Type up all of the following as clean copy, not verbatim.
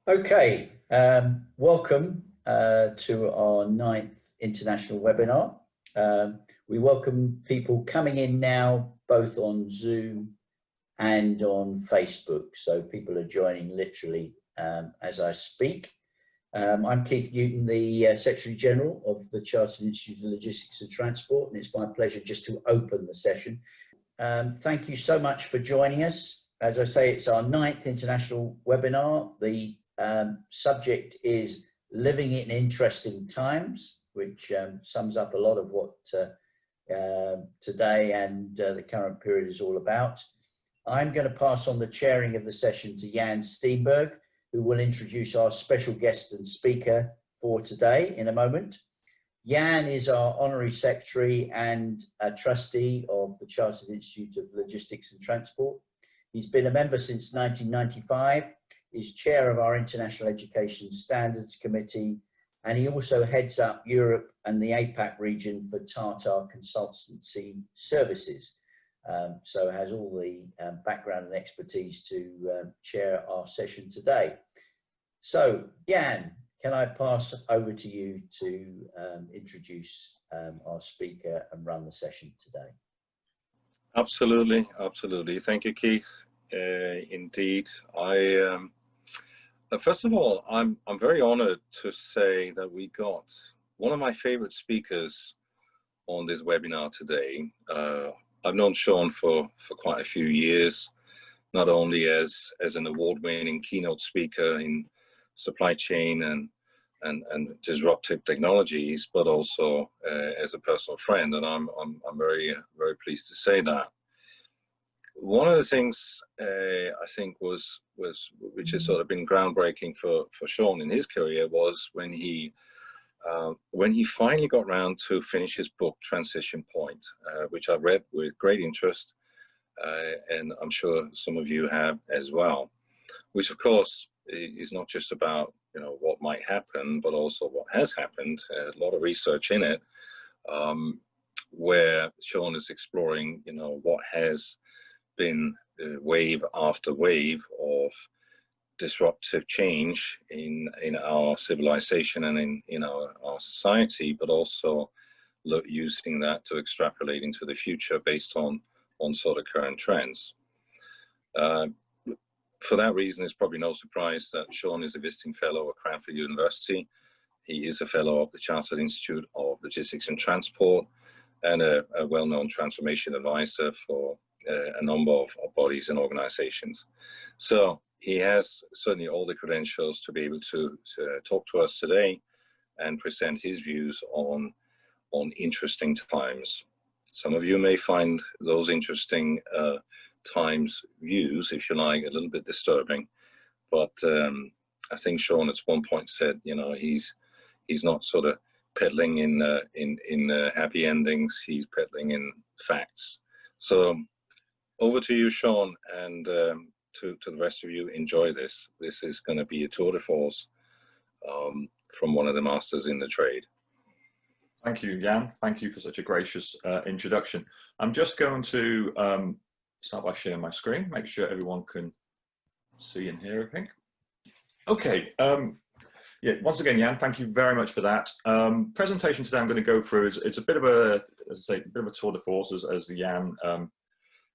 Okay, welcome to our 9th international webinar. We welcome people coming in now, both on Zoom and on Facebook. So people are joining literally as I speak. I'm Keith Newton, the Secretary General of the Chartered Institute of Logistics and Transport, and it's my pleasure just to open the session. Thank you so much for joining us. As I say, it's our 9th international webinar. The subject is living in interesting times, which sums up a lot of what today and the current period is all about. I'm going to pass on the chairing of the session to Jan Steenberg, who will introduce our special guest and speaker for today in a moment. Jan is our Honorary Secretary and a trustee of the Chartered Institute of Logistics and Transport. He's been a member since 1995, is chair of our International Education Standards Committee, and he also heads up Europe and the APAC region for Tata Consultancy Services. So has all the background and expertise to chair our session today. So Jan, can I pass over to you to introduce our speaker and run the session today? Absolutely, absolutely. Thank you, Keith. Indeed, first of all, I'm very honored to say that we got one of my favorite speakers on this webinar today. I've known Sean for quite a few years, not only as an award-winning keynote speaker in supply chain and disruptive technologies, but also as a personal friend, and I'm very pleased to say that. One of the things I think which has sort of been groundbreaking for Sean in his career was when he finally got around to finish his book Transition Point, which I read with great interest, and I'm sure some of you have as well. Which of course is not just about what might happen, but also what has happened. A lot of research in it, where Sean is exploring what has been wave after wave of disruptive change in our civilization and in our society, but also using that to extrapolate into the future based on sort of current trends. For that reason, it's probably no surprise that Sean is a visiting fellow at Cranfield University. He is a fellow of the Chartered Institute of Logistics and Transport and a well-known transformation advisor for a number of bodies and organizations. So he has certainly all the credentials to be able to talk to us today and present his views on interesting times. Some of you may find those interesting times views, if you like, a little bit disturbing, but I think Sean at one point said, he's not sort of peddling in happy endings, he's peddling in facts. So over to you, Sean, and to the rest of you, enjoy this. This is going to be a tour de force from one of the masters in the trade. Thank you, Jan. Thank you for such a gracious introduction. I'm just going to start by sharing my screen, make sure everyone can see and hear everything. Okay. Yeah, once again, Jan, thank you very much for that. Presentation today I'm going to go through it's a bit of a, as I say, a bit of a tour de force, as Jan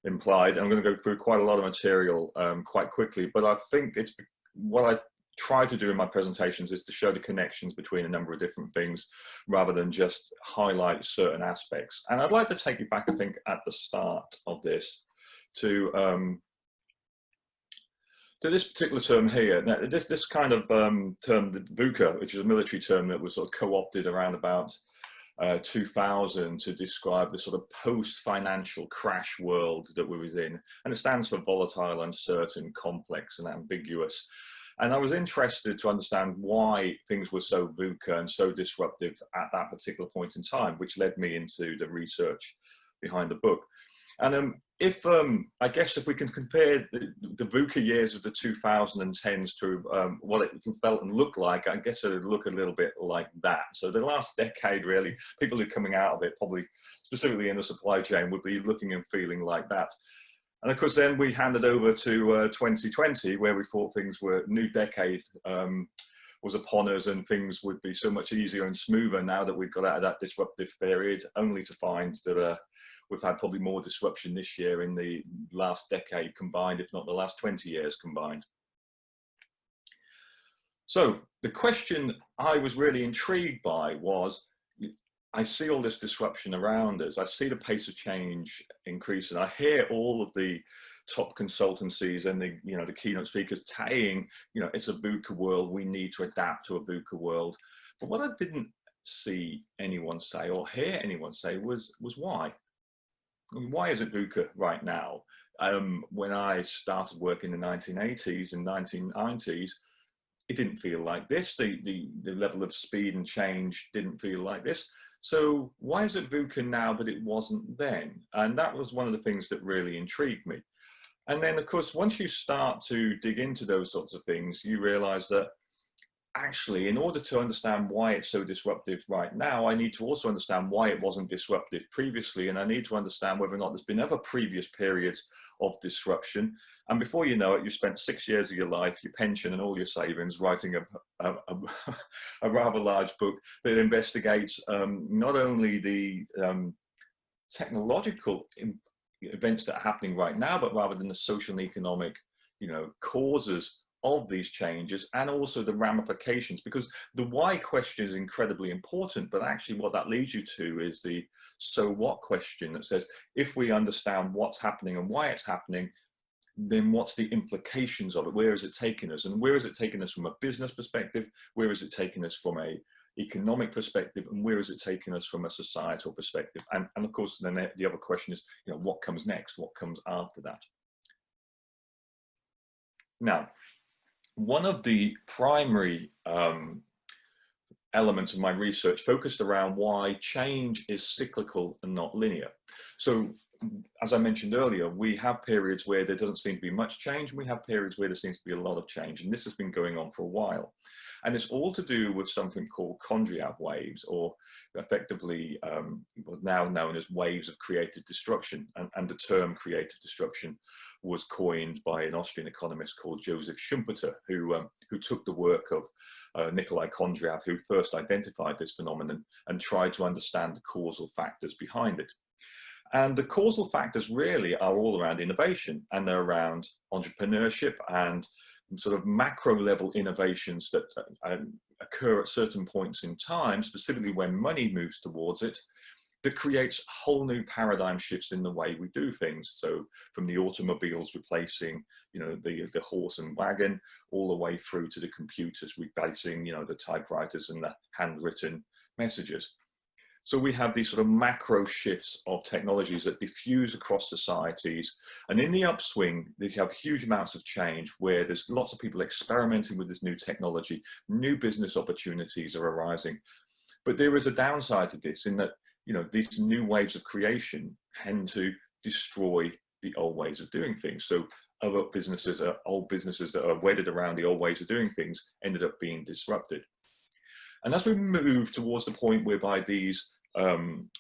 implied. I'm going to go through quite a lot of material quite quickly, but I think it's what I try to do in my presentations is to show the connections between a number of different things rather than just highlight certain aspects. And I'd like to take you back, I think, at the start of this to this particular term here. Now, this kind of term, the VUCA, which is a military term that was sort of co-opted around about 2000 to describe the sort of post-financial crash world that we was in. And it stands for volatile, uncertain, complex, and ambiguous. And I was interested to understand why things were so VUCA and so disruptive at that particular point in time, which led me into the research behind the book. And I guess if we can compare the VUCA years of the 2010s to what it felt and looked like, I guess it would look a little bit like that. So the last decade, really, people who are coming out of it, probably specifically in the supply chain, would be looking and feeling like that. And of course, then we handed over to 2020, where we thought things were, new decade was upon us and things would be so much easier and smoother now that we've got out of that disruptive period, only to find that we've had probably more disruption this year in the last decade combined, if not the last 20 years combined. So the question I was really intrigued by was, I see all this disruption around us. I see the pace of change increasing. I hear all of the top consultancies and the, you know, the keynote speakers saying, you know, it's a VUCA world. We need to adapt to a VUCA world. But what I didn't see anyone say or hear anyone say was why. I mean, why is it VUCA right now? When I started work in the 1980s and 1990s, it didn't feel like this. The level of speed and change didn't feel like this. So why is it VUCA now, but it wasn't then? And that was one of the things that really intrigued me. And then, of course, once you start to dig into those sorts of things, you realize that actually, in order to understand why it's so disruptive right now, I need to also understand why it wasn't disruptive previously. And I need to understand whether or not there's been other previous periods of disruption. And before you know it, you spent 6 years of your life, your pension and all your savings writing a rather large book that investigates not only the technological events that are happening right now, but rather than the social and economic, you know, causes of these changes and also the ramifications, because the why question is incredibly important, but actually what that leads you to is the so what question that says, if we understand what's happening and why it's happening, then what's the implications of it? Where is it taking us? And where is it taking us from a business perspective? Where is it taking us from a economic perspective? And where is it taking us from a societal perspective? And of course, then the other question is, you know, what comes next? What comes after that? Now, one of the primary elements of my research focused around why change is cyclical and not linear. So, as I mentioned earlier, we have periods where there doesn't seem to be much change, and we have periods where there seems to be a lot of change, and this has been going on for a while. And it's all to do with something called Kondratiev waves, or effectively now known as waves of creative destruction. And the term creative destruction was coined by an Austrian economist called Joseph Schumpeter, who took the work of Nikolai Kondratiev, who first identified this phenomenon and tried to understand the causal factors behind it. And the causal factors really are all around innovation, and they're around entrepreneurship and sort of macro level innovations that occur at certain points in time, specifically when money moves towards it, that creates whole new paradigm shifts in the way we do things. So from the automobiles replacing, you know, the horse and wagon, all the way through to the computers replacing, you know, the typewriters and the handwritten messages. So we have these sort of macro shifts of technologies that diffuse across societies. And in the upswing, they have huge amounts of change where there's lots of people experimenting with this new technology, new business opportunities are arising. But there is a downside to this in that, you know, these new waves of creation tend to destroy the old ways of doing things. So other businesses, old businesses that are wedded around the old ways of doing things ended up being disrupted. And as we move towards the point whereby these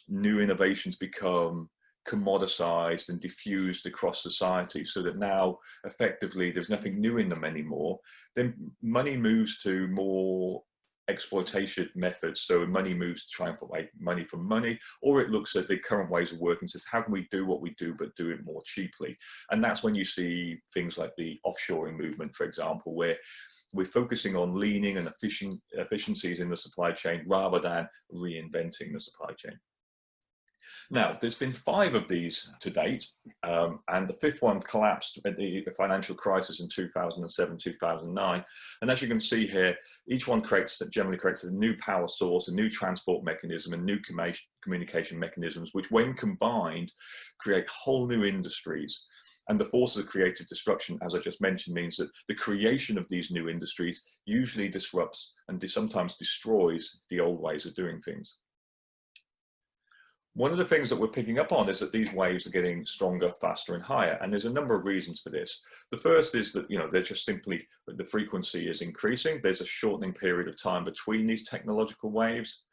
new innovations become commoditized and diffused across society, so that now effectively there's nothing new in them anymore, then money moves to more exploitation methods. So money moves to try and make money from money, or it looks at the current ways of working and says, how can we do what we do but do it more cheaply? And that's when you see things like the offshoring movement, for example, where we're focusing on leaning and efficiencies in the supply chain rather than reinventing the supply chain. Now, there's been 5 of these to date, and the 5th one collapsed at the financial crisis in 2007, 2009. And as you can see here, each one generally creates a new power source, a new transport mechanism, and new communication mechanisms, which when combined, create whole new industries. And the forces of creative destruction, as I just mentioned, means that the creation of these new industries usually disrupts and sometimes destroys the old ways of doing things. One of the things that we're picking up on is that these waves are getting stronger, faster, and higher. And there's a number of reasons for this. The first is that, you know, they're just simply, the frequency is increasing. There's a shortening period of time between these technological waves.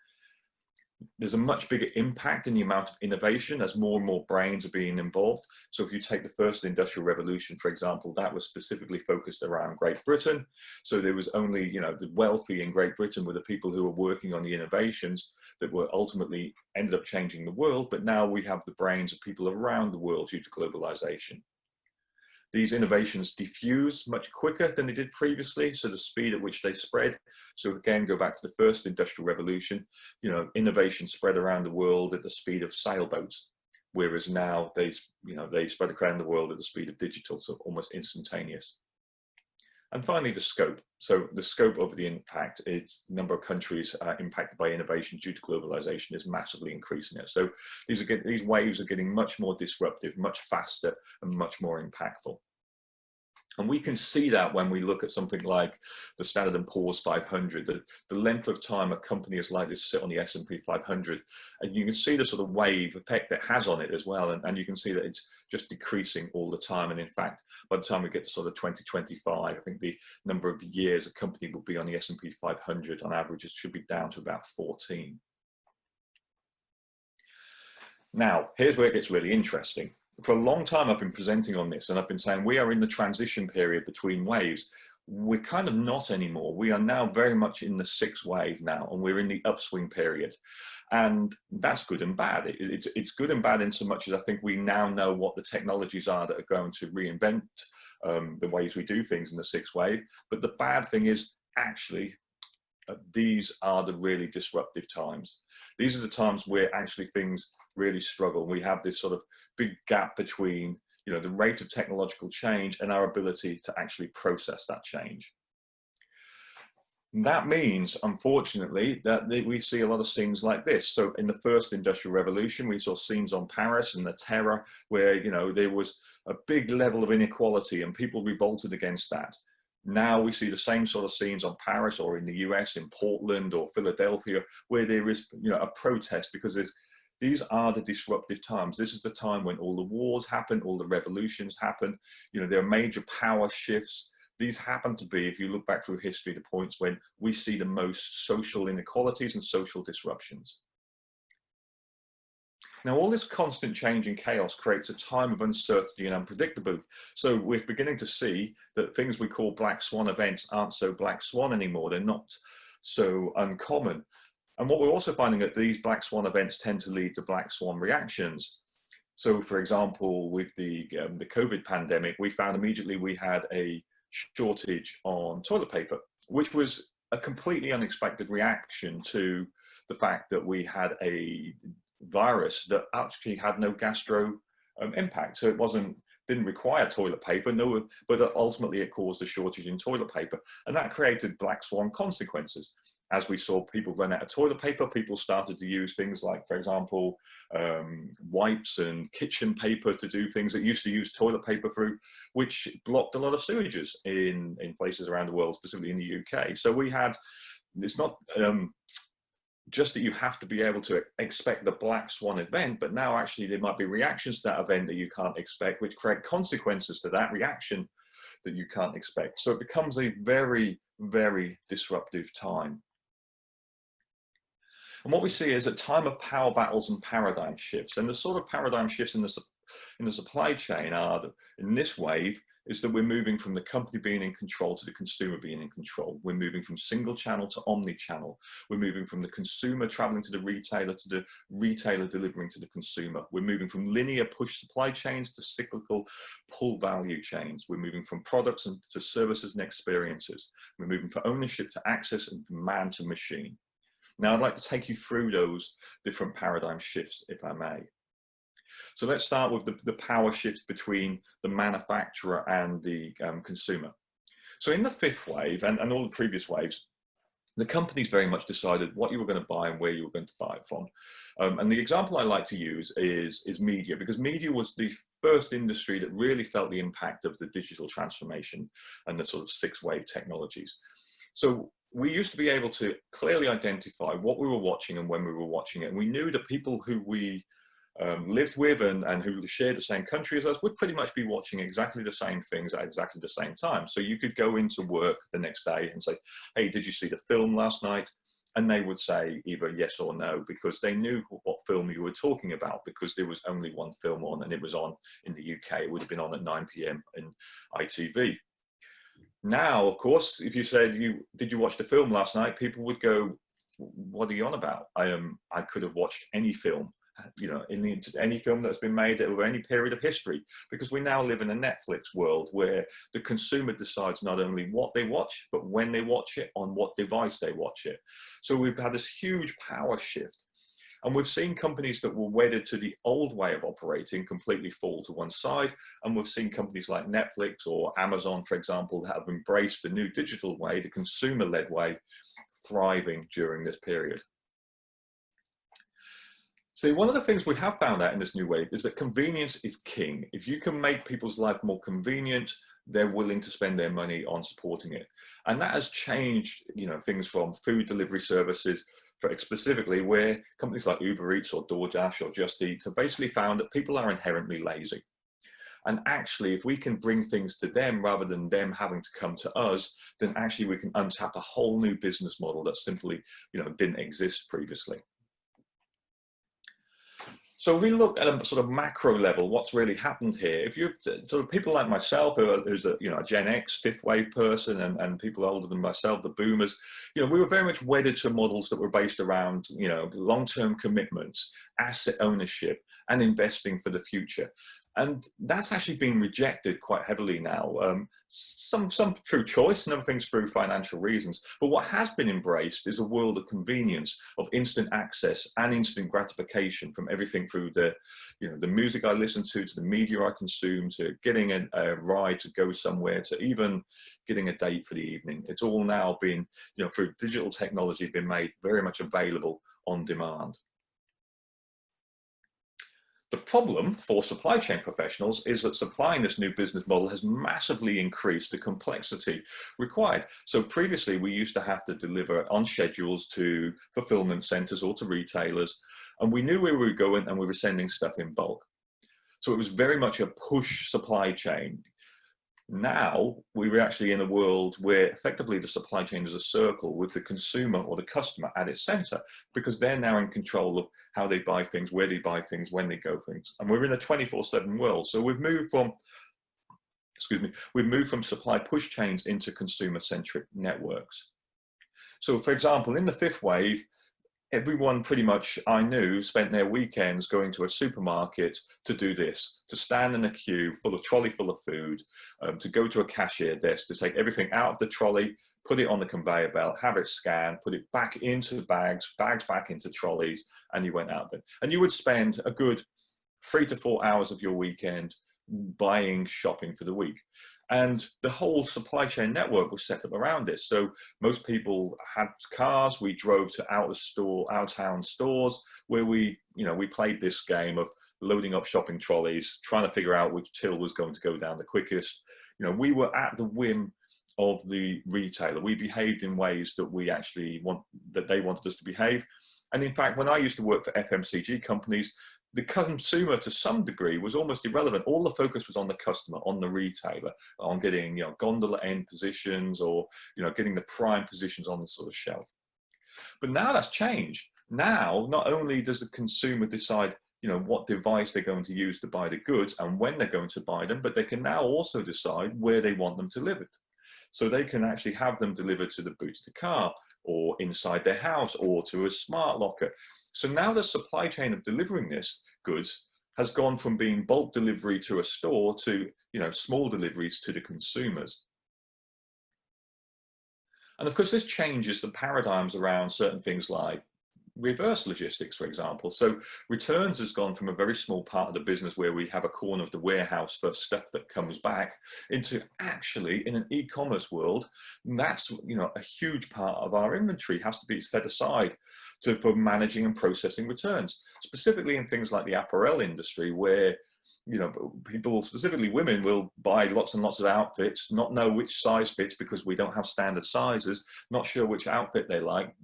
there's a much bigger impact in the amount of innovation as more and more brains are being involved. So if you take the first industrial revolution, for example, that was specifically focused around Great Britain. So there was only, you know, the wealthy in Great Britain were the people who were working on the innovations that were ultimately ended up changing the world. But now we have the brains of people around the world due to globalization. These innovations diffuse much quicker than they did previously, so the speed at which they spread. So again, go back to the first industrial revolution, you know, innovation spread around the world at the speed of sailboats, whereas now they spread around the world at the speed of digital, so almost instantaneous. And finally, the scope. So the scope of the impact, its number of countries impacted by innovation due to globalization is massively increasing it. So these waves are getting much more disruptive, much faster, and much more impactful. And we can see that when we look at something like the Standard & Poor's 500, the length of time a company is likely to sit on the S&P 500. And you can see the sort of wave effect that has on it as well. And you can see that it's just decreasing all the time. And in fact, by the time we get to sort of 2025, I think the number of years a company will be on the S&P 500 on average, it should be down to about 14. Now, here's where it gets really interesting. For a long time, I've been presenting on this, and I've been saying we are in the transition period between waves. We're kind of not anymore. We are now very much in the sixth wave now, and we're in the upswing period. And that's good and bad. It's good and bad in so much as I think we now know what the technologies are that are going to reinvent the ways we do things in the sixth wave. But the bad thing is actually, these are the really disruptive times. These are the times where actually things really struggle. We have this sort of big gap between, you know, the rate of technological change and our ability to actually process that change. And that means, unfortunately, that we see a lot of scenes like this. So in the first industrial revolution, we saw scenes on Paris and the Terror, where, you know, there was a big level of inequality and people revolted against that. Now we see the same sort of scenes on Paris or in the US, in Portland or Philadelphia, where there is, you know, a protest because these are the disruptive times. This is the time when all the wars happen, all the revolutions happen. You know, there are major power shifts. These happen to be, if you look back through history, the points when we see the most social inequalities and social disruptions. Now, all this constant change and chaos creates a time of uncertainty and unpredictability. So we're beginning to see that things we call black swan events aren't so black swan anymore. They're not so uncommon. And what we're also finding that these black swan events tend to lead to black swan reactions. So, for example, with the COVID pandemic, we found immediately we had a shortage on toilet paper, which was a completely unexpected reaction to the fact that we had a virus that actually had no gastro impact. So it didn't require toilet paper, but ultimately it caused a shortage in toilet paper. And that created black swan consequences. As we saw people run out of toilet paper, people started to use things like, for example, wipes and kitchen paper to do things that used to use toilet paper through, which blocked a lot of sewages in places around the world, specifically in the UK. So we had, it's not just that you have to be able to expect the black swan event, but now actually there might be reactions to that event that you can't expect, which create consequences to that reaction that you can't expect. So it becomes a very, very disruptive time. And what we see is a time of power battles and paradigm shifts. And the sort of paradigm shifts in the supply chain are, in this wave, is that we're moving from the company being in control to the consumer being in control. We're moving from single channel to omni-channel. We're moving from the consumer traveling to the retailer delivering to the consumer. We're moving from linear push supply chains to cyclical pull value chains. We're moving from products to services and experiences. We're moving from ownership to access and from man to machine. Now, I'd like to take you through those different paradigm shifts, if I may. So let's start with the power shifts between the manufacturer and the consumer. So in the fifth wave and all the previous waves, the companies very much decided what you were going to buy and where you were going to buy it from. And the example I like to use is media, because media was the first industry that really felt the impact of the digital transformation and the sort of sixth wave technologies. So we used to be able to clearly identify what we were watching and when we were watching it. And we knew the people who we lived with and who shared the same country as us would pretty much be watching exactly the same things at exactly the same time. So you could go into work the next day and say, hey, did you see the film last night? and they would say either yes or no, because they knew what film you were talking about, because there was only one film on, and it was on in the UK. It would have been on at 9 p.m. in ITV. Now, of course, if you said, did you watch the film last night? People would go, what are you on about? I could have watched any film, any film that's been made over any period of history, because we now live in a Netflix world where the consumer decides not only what they watch, but when they watch it, on what device they watch it. So we've had this huge power shift. And we've seen companies that were wedded to the old way of operating completely fall to one side. And we've seen companies like Netflix or Amazon, for example, that have embraced the new digital way, the consumer-led way, thriving during this period. See, one of the things we have found out in this new wave is that convenience is king. If you can make people's life more convenient, they're willing to spend their money on supporting it. And that has changed, things from food delivery services, specifically where companies like Uber Eats or DoorDash or Just Eat have basically found that people are inherently lazy. And actually, if we can bring things to them rather than them having to come to us, then actually we can untap a whole new business model that simply, didn't exist previously. So we look at a sort of macro level, what's really happened here. If you sort of people like myself, who's a Gen X, fifth wave person, and people older than myself, the boomers, we were very much wedded to models that were based around, long-term commitments, asset ownership, and investing for the future. And that's actually been rejected quite heavily now. Some through choice and other things through financial reasons. But what has been embraced is a world of convenience, of instant access and instant gratification, from everything through the music I listen to the media I consume, to getting a ride to go somewhere, to even getting a date for the evening. It's all now been, through digital technology, been made very much available on demand. The problem for supply chain professionals is that supplying this new business model has massively increased the complexity required. So previously we used to have to deliver on schedules to fulfillment centers or to retailers, and we knew where we were going and we were sending stuff in bulk. So it was very much a push supply chain. Now we were actually in a world where effectively the supply chain is a circle with the consumer or the customer at its center, because they're now in control of how they buy things, where they buy things, when they go things. And we're in a 24/7 world. So we've moved from, supply push chains into consumer-centric networks. So for example, in the fifth wave, everyone pretty much I knew spent their weekends going to a supermarket to do this, to stand in a queue trolley full of food, to go to a cashier desk, to take everything out of the trolley, put it on the conveyor belt, have it scanned, put it back into bags back into trolleys, and you went out there. And you would spend a good 3 to 4 hours of your weekend shopping for the week. And the whole supply chain network was set up around this. So most people had cars. We drove to out-of-town stores where we played this game of loading up shopping trolleys, trying to figure out which till was going to go down the quickest. We were at the whim of the retailer. We behaved in ways that they wanted us to behave. And in fact, when I used to work for FMCG companies, the consumer to some degree was almost irrelevant. All the focus was on the customer, on the retailer, on getting gondola end positions, or getting the prime positions on the sort of shelf. But now that's changed. Now, not only does the consumer decide what device they're going to use to buy the goods and when they're going to buy them, but they can now also decide where they want them delivered. So they can actually have them delivered to the boot of the car, or inside their house, or to a smart locker. So now the supply chain of delivering this goods has gone from being bulk delivery to a store to, small deliveries to the consumers. And of course, this changes the paradigms around certain things like reverse logistics, for example. So returns has gone from a very small part of the business where we have a corner of the warehouse for stuff that comes back, into actually in an e-commerce world, that's a huge part of our inventory has to be set aside for managing and processing returns, specifically in things like the apparel industry, where people, specifically women, will buy lots and lots of outfits, not know which size fits because we don't have standard sizes, not sure which outfit they like.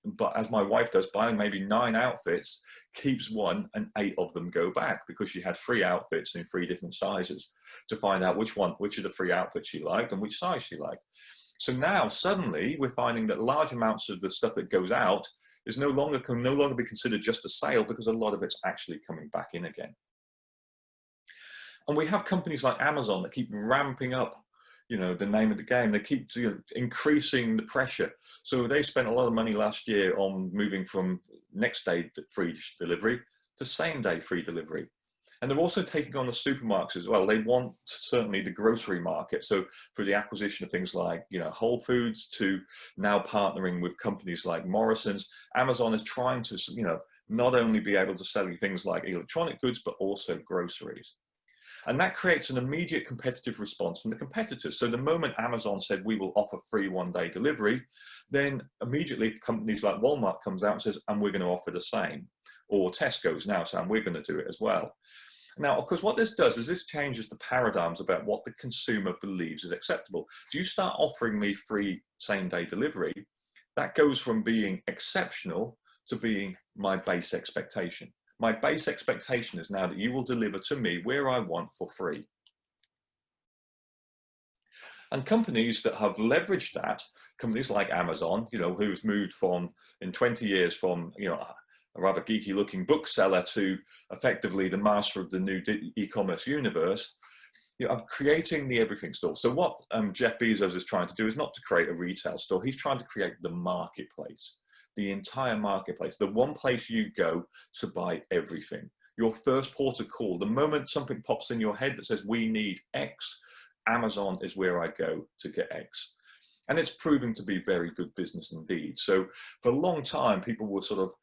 But as my wife does, buying maybe 9 outfits, keeps one and 8 of them go back because she had 3 outfits in 3 different sizes to find out which of the 3 outfits she liked and which size she liked. So now suddenly we're finding that large amounts of the stuff that goes out is can no longer be considered just a sale, because a lot of it's actually coming back in again. And we have companies like Amazon that keep ramping up, you know, the name of the game. They keep increasing the pressure. So they spent a lot of money last year on moving from next day free delivery to same day free delivery. And they're also taking on the supermarkets as well. They want certainly the grocery market. So for the acquisition of things like, you know, Whole Foods, to now partnering with companies like Morrison's, Amazon is trying to, you know, not only be able to sell you things like electronic goods, but also groceries. And that creates an immediate competitive response from the competitors. So the moment Amazon said, we will offer free one-day delivery, then immediately companies like Walmart comes out and says, and we're going to offer the same. Or Tesco's now saying, we're going to do it as well. Now, of course, what this does is this changes the paradigms about what the consumer believes is acceptable. Do you start offering me free same-day delivery, that goes from being exceptional to being my base expectation. My base expectation is now that you will deliver to me where I want for free. And companies that have leveraged that, companies like Amazon, you know, who's moved from, in 20 years, from, you know, a rather geeky looking bookseller to effectively the master of the new e-commerce universe, you know, of creating the everything store. So what Jeff Bezos is trying to do is not to create a retail store. He's trying to create the marketplace, the entire marketplace, the one place you go to buy everything. Your first port of call, the moment something pops in your head that says, we need X, Amazon is where I go to get X. And it's proving to be very good business indeed. So for a long time, people were sort of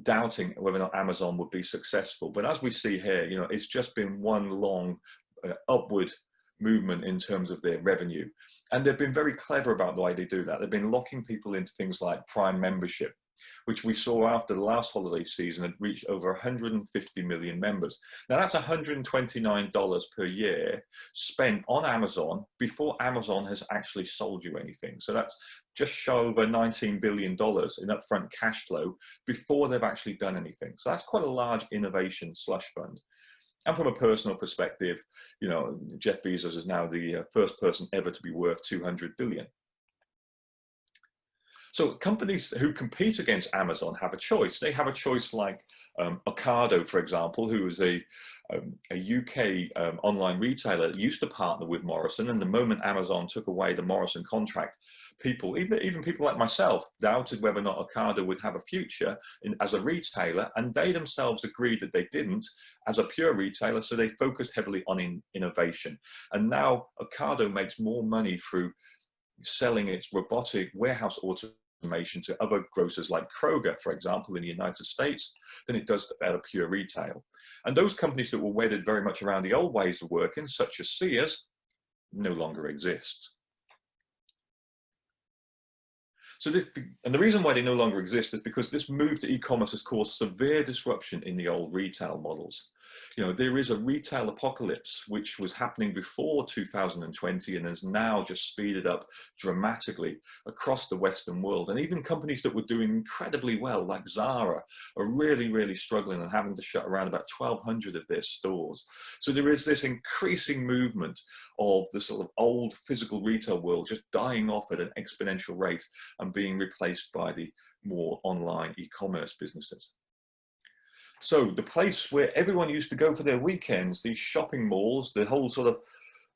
doubting whether or not Amazon would be successful. But as we see here, you know, it's just been one long upward movement in terms of their revenue. And they've been very clever about the way they do that. They've been locking people into things like Prime membership, which we saw after the last holiday season had reached over 150 million members. Now that's $129 per year spent on Amazon before Amazon has actually sold you anything. So that's just shy over $19 billion in upfront cash flow before they've actually done anything. So that's quite a large innovation slush fund. And from a personal perspective, you know, Jeff Bezos is now the first person ever to be worth 200 billion. So companies who compete against Amazon have a choice. They have a choice like Ocado, for example, who is a UK online retailer that used to partner with Morrison. And the moment Amazon took away the Morrison contract, people, even people like myself, doubted whether or not Ocado would have a future as a retailer. And they themselves agreed that they didn't as a pure retailer. So they focused heavily on innovation. And now Ocado makes more money through selling its robotic warehouse automation to other grocers like Kroger, for example, in the United States, than it does at a pure retail. And those companies that were wedded very much around the old ways of working, such as Sears, no longer exist. So and the reason why they no longer exist is because this move to e-commerce has caused severe disruption in the old retail models. You know, there is a retail apocalypse which was happening before 2020 and has now just speeded up dramatically across the Western world. And even companies that were doing incredibly well, like Zara, are really, really struggling and having to shut around about 1,200 of their stores. So there is this increasing movement of the sort of old physical retail world just dying off at an exponential rate and being replaced by the more online e-commerce businesses. So the place where everyone used to go for their weekends, these shopping malls, the whole sort of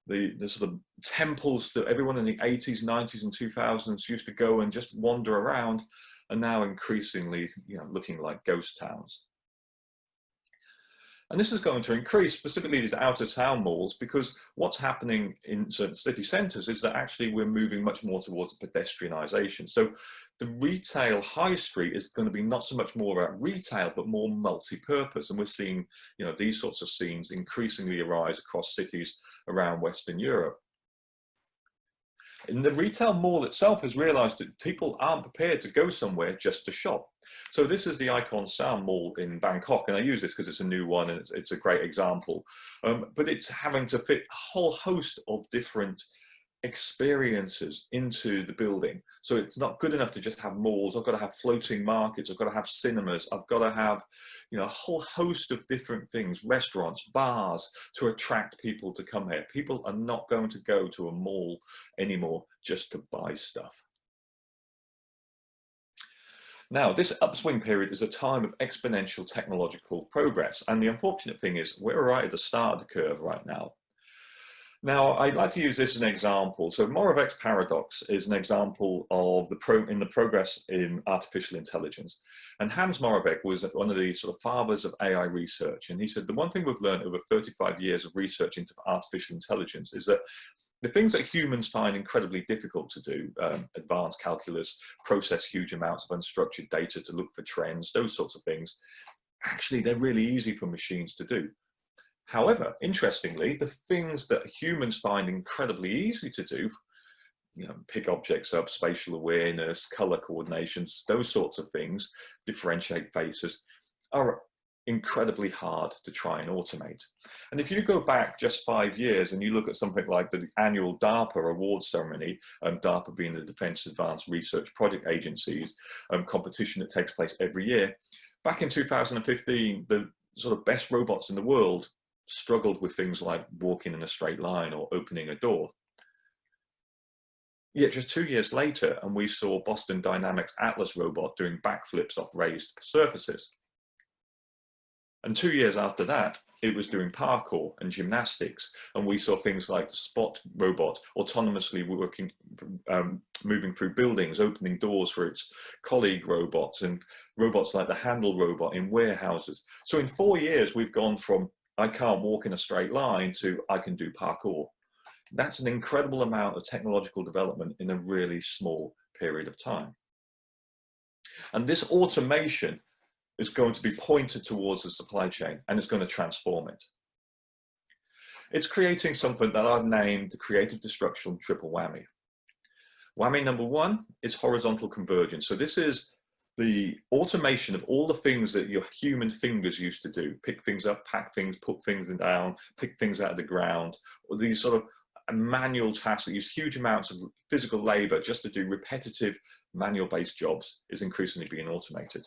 the sort of temples that everyone in the 80s, 90s and 2000s used to go and just wander around, are now increasingly, you know, looking like ghost towns. And this is going to increase, specifically these outer town malls, because what's happening in certain city centres is that actually we're moving much more towards pedestrianisation. So the retail high street is going to be not so much more about retail, but more multi-purpose. And we're seeing, you know, these sorts of scenes increasingly arise across cities around Western Europe. And the retail mall itself has realised that people aren't prepared to go somewhere just to shop. So this is the Icon Sound Mall in Bangkok, and I use this because it's a new one and it's a great example. But it's having to fit a whole host of different experiences into the building. So it's not good enough to just have malls. I've got to have floating markets. I've got to have cinemas. I've got to have, you know, a whole host of different things, restaurants, bars, to attract people to come here. People are not going to go to a mall anymore just to buy stuff. Now, this upswing period is a time of exponential technological progress. And the unfortunate thing is we're right at the start of the curve right now. Now, I'd like to use this as an example. So Moravec's paradox is an example of the progress in artificial intelligence. And Hans Moravec was one of the sort of fathers of AI research. And he said, the one thing we've learned over 35 years of research into artificial intelligence is that the things that humans find incredibly difficult to do, advanced calculus, process huge amounts of unstructured data to look for trends, those sorts of things, actually, they're really easy for machines to do. However, interestingly, the things that humans find incredibly easy to do, you know, pick objects up, spatial awareness, color coordinations, those sorts of things, differentiate faces, are incredibly hard to try and automate. And if you go back just 5 years and you look at something like the annual DARPA awards ceremony, DARPA being the Defense Advanced Research Project Agency's competition that takes place every year, back in 2015, the sort of best robots in the world struggled with things like walking in a straight line or opening a door. Yet just 2 years later, and we saw Boston Dynamics Atlas robot doing backflips off raised surfaces. And 2 years after that, it was doing parkour and gymnastics. And we saw things like the Spot robot autonomously working, moving through buildings, opening doors for its colleague robots, and robots like the Handle robot in warehouses. So in 4 years, we've gone from I can't walk in a straight line to I can do parkour. That's an incredible amount of technological development in a really small period of time. And this automation is going to be pointed towards the supply chain, and it's going to transform it. It's creating something that I've named the creative destruction triple whammy. Whammy number one is horizontal convergence. So this is the automation of all the things that your human fingers used to do: pick things up, pack things, put things down, pick things out of the ground, or these sort of manual tasks that use huge amounts of physical labor just to do repetitive manual-based jobs is increasingly being automated.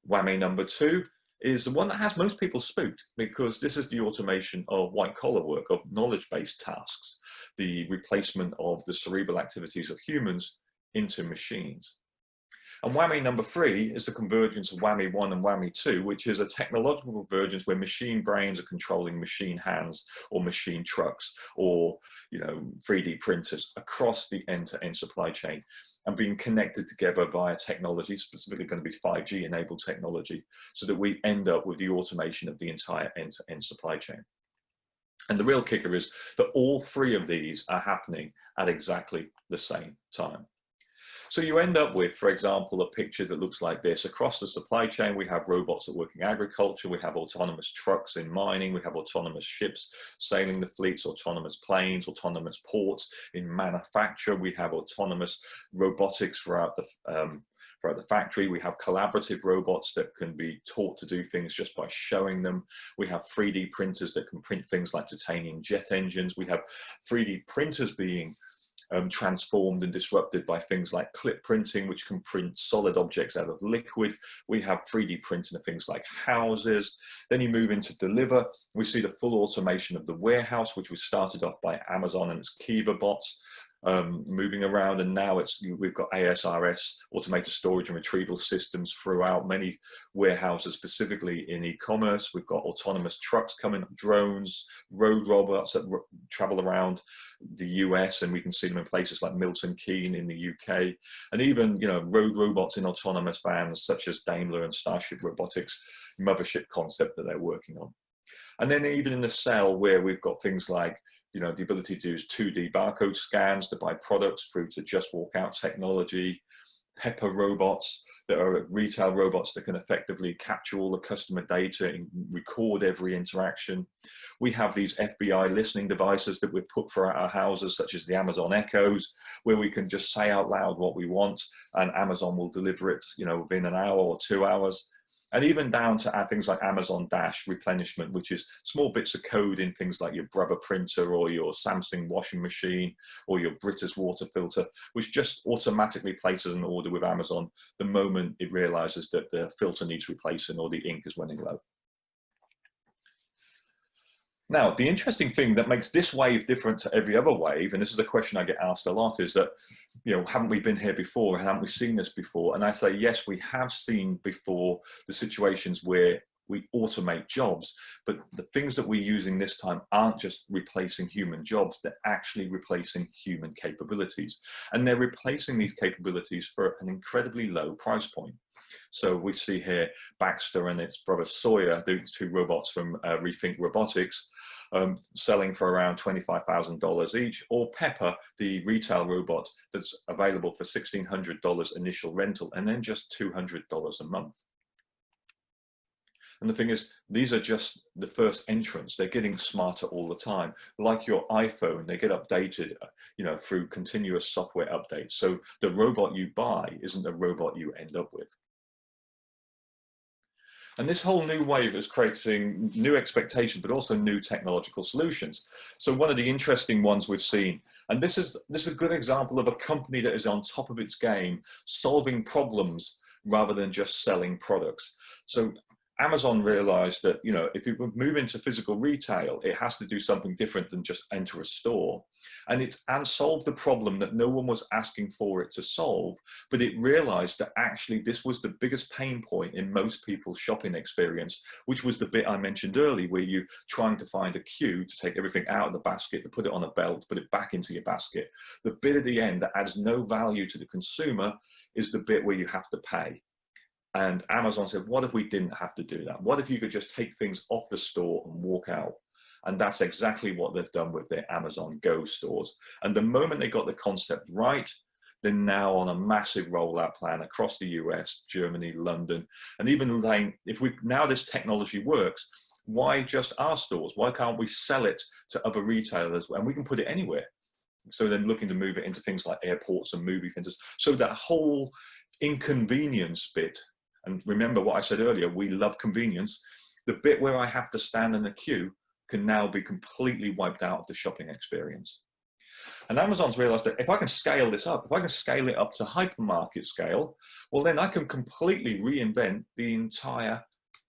Whammy number two is the one that has most people spooked, because this is the automation of white-collar work, of knowledge-based tasks, the replacement of the cerebral activities of humans into machines. And whammy number three is the convergence of whammy one and whammy two, which is a technological convergence where machine brains are controlling machine hands or machine trucks or, you know, 3D printers across the end-to-end supply chain and being connected together via technology, specifically going to be 5G enabled technology, so that we end up with the automation of the entire end-to-end supply chain. And the real kicker is that all three of these are happening at exactly the same time. So you end up with, for example, a picture that looks like this. Across the supply chain, we have robots that work in agriculture, we have autonomous trucks in mining, we have autonomous ships sailing the fleets, autonomous planes, autonomous ports in manufacture, we have autonomous robotics throughout the factory. We have collaborative robots that can be taught to do things just by showing them. We have 3D printers that can print things like titanium jet engines. We have 3D printers being transformed and disrupted by things like clip printing, which can print solid objects out of liquid. We have 3D printing of things like houses. Then you move into deliver. We see the full automation of the warehouse, which was started off by Amazon and its Kiva bots, moving around, and now we've got ASRS, automated storage and retrieval systems throughout many warehouses, specifically in e-commerce. We've got autonomous trucks coming, drones, road robots that travel around the US, and we can see them in places like Milton Keynes in the UK, and even, you know, road robots in autonomous vans such as Daimler and Starship Robotics mothership concept that they're working on. And then even in the cell, where we've got things like, you know, the ability to use 2D barcode scans to buy products, through to just walk out technology, Pepper robots that are retail robots that can effectively capture all the customer data and record every interaction. We have these FBI listening devices that we've put throughout our houses, such as the Amazon Echoes, where we can just say out loud what we want and Amazon will deliver it, you know, within an hour or 2 hours. And even down to add things like Amazon Dash replenishment, which is small bits of code in things like your Brother printer or your Samsung washing machine or your Brita's water filter, which just automatically places an order with Amazon the moment it realizes that the filter needs replacing or the ink is running low. Now, the interesting thing that makes this wave different to every other wave, and this is a question I get asked a lot, is that, haven't we been here before? Haven't we seen this before? And I say, yes, we have seen before the situations where we automate jobs, but the things that we're using this time aren't just replacing human jobs, they're actually replacing human capabilities. And they're replacing these capabilities for an incredibly low price point. So we see here Baxter and its brother Sawyer, the two robots from Rethink Robotics, selling for around $25,000 each, or Pepper, the retail robot that's available for $1,600 initial rental and then just $200 a month. And the thing is, these are just the first entrants. They're getting smarter all the time. Like your iPhone, they get updated, through continuous software updates. So the robot you buy isn't the robot you end up with. And this whole new wave is creating new expectations, but also new technological solutions. So one of the interesting ones we've seen, and this is a good example of a company that is on top of its game, solving problems rather than just selling products. So Amazon realized that, if it would move into physical retail, it has to do something different than just enter a store. And solve the problem that no one was asking for it to solve, but it realized that actually this was the biggest pain point in most people's shopping experience, which was the bit I mentioned earlier, where you're trying to find a queue to take everything out of the basket, to put it on a belt, put it back into your basket. The bit at the end that adds no value to the consumer is the bit where you have to pay. And Amazon said, what if we didn't have to do that? What if you could just take things off the store and walk out? And that's exactly what they've done with their Amazon Go stores. And the moment they got the concept right, they're now on a massive rollout plan across the US, Germany, London, and even saying, now this technology works, why just our stores? Why can't we sell it to other retailers? And we can put it anywhere. So they're looking to move it into things like airports and movie theaters. So that whole inconvenience bit, and remember what I said earlier, we love convenience. The bit where I have to stand in a queue can now be completely wiped out of the shopping experience. And Amazon's realized that if I can scale this up, if I can scale it up to hypermarket scale, well, then I can completely reinvent the entire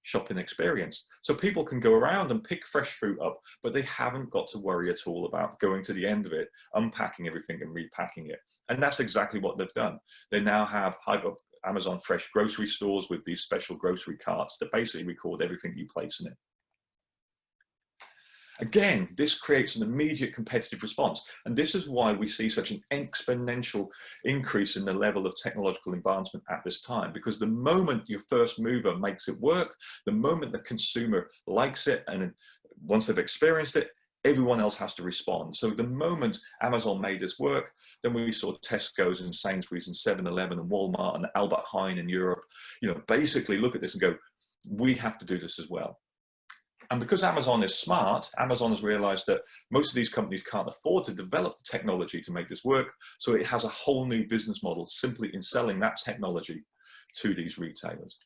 shopping experience. So people can go around and pick fresh fruit up, but they haven't got to worry at all about going to the end of it, unpacking everything and repacking it. And that's exactly what they've done. They now have Amazon Fresh grocery stores with these special grocery carts that basically record everything you place in it. Again, this creates an immediate competitive response. And this is why we see such an exponential increase in the level of technological advancement at this time. Because the moment your first mover makes it work, the moment the consumer likes it, and once they've experienced it, everyone else has to respond. So the moment Amazon made this work, then we saw Tesco's and Sainsbury's and 7-Eleven and Walmart and Albert Heijn in Europe, basically look at this and go, we have to do this as well. And because Amazon is smart, Amazon has realized that most of these companies can't afford to develop the technology to make this work. So it has a whole new business model simply in selling that technology to these retailers.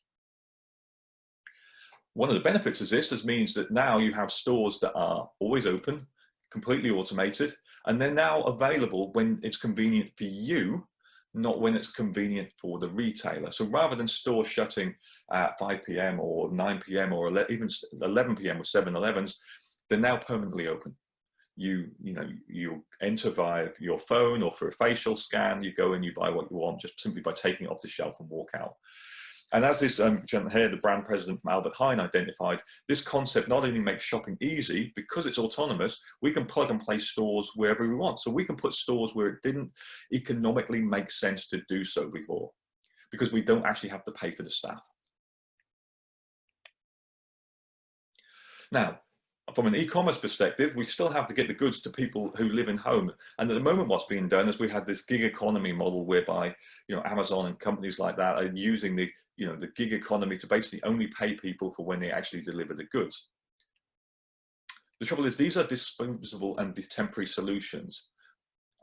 One of the benefits of this means that now you have stores that are always open, completely automated, and they're now available when it's convenient for you, not when it's convenient for the retailer. So rather than stores shutting at 5 p.m. or 9 p.m. or even 11 p.m. with 7-Elevens, they're now permanently open. You enter via your phone or for a facial scan, you go and you buy what you want just simply by taking it off the shelf and walk out. And as this gentleman here, the brand president from Albert Heijn, identified, this concept not only makes shopping easy, because it's autonomous, we can plug and place stores wherever we want. So we can put stores where it didn't economically make sense to do so before, because we don't actually have to pay for the staff. Now, from an e-commerce perspective, we still have to get the goods to people who live in home. And at the moment, what's being done is we have this gig economy model whereby, Amazon and companies like that are using the gig economy to basically only pay people for when they actually deliver the goods. The trouble is these are disposable and temporary solutions.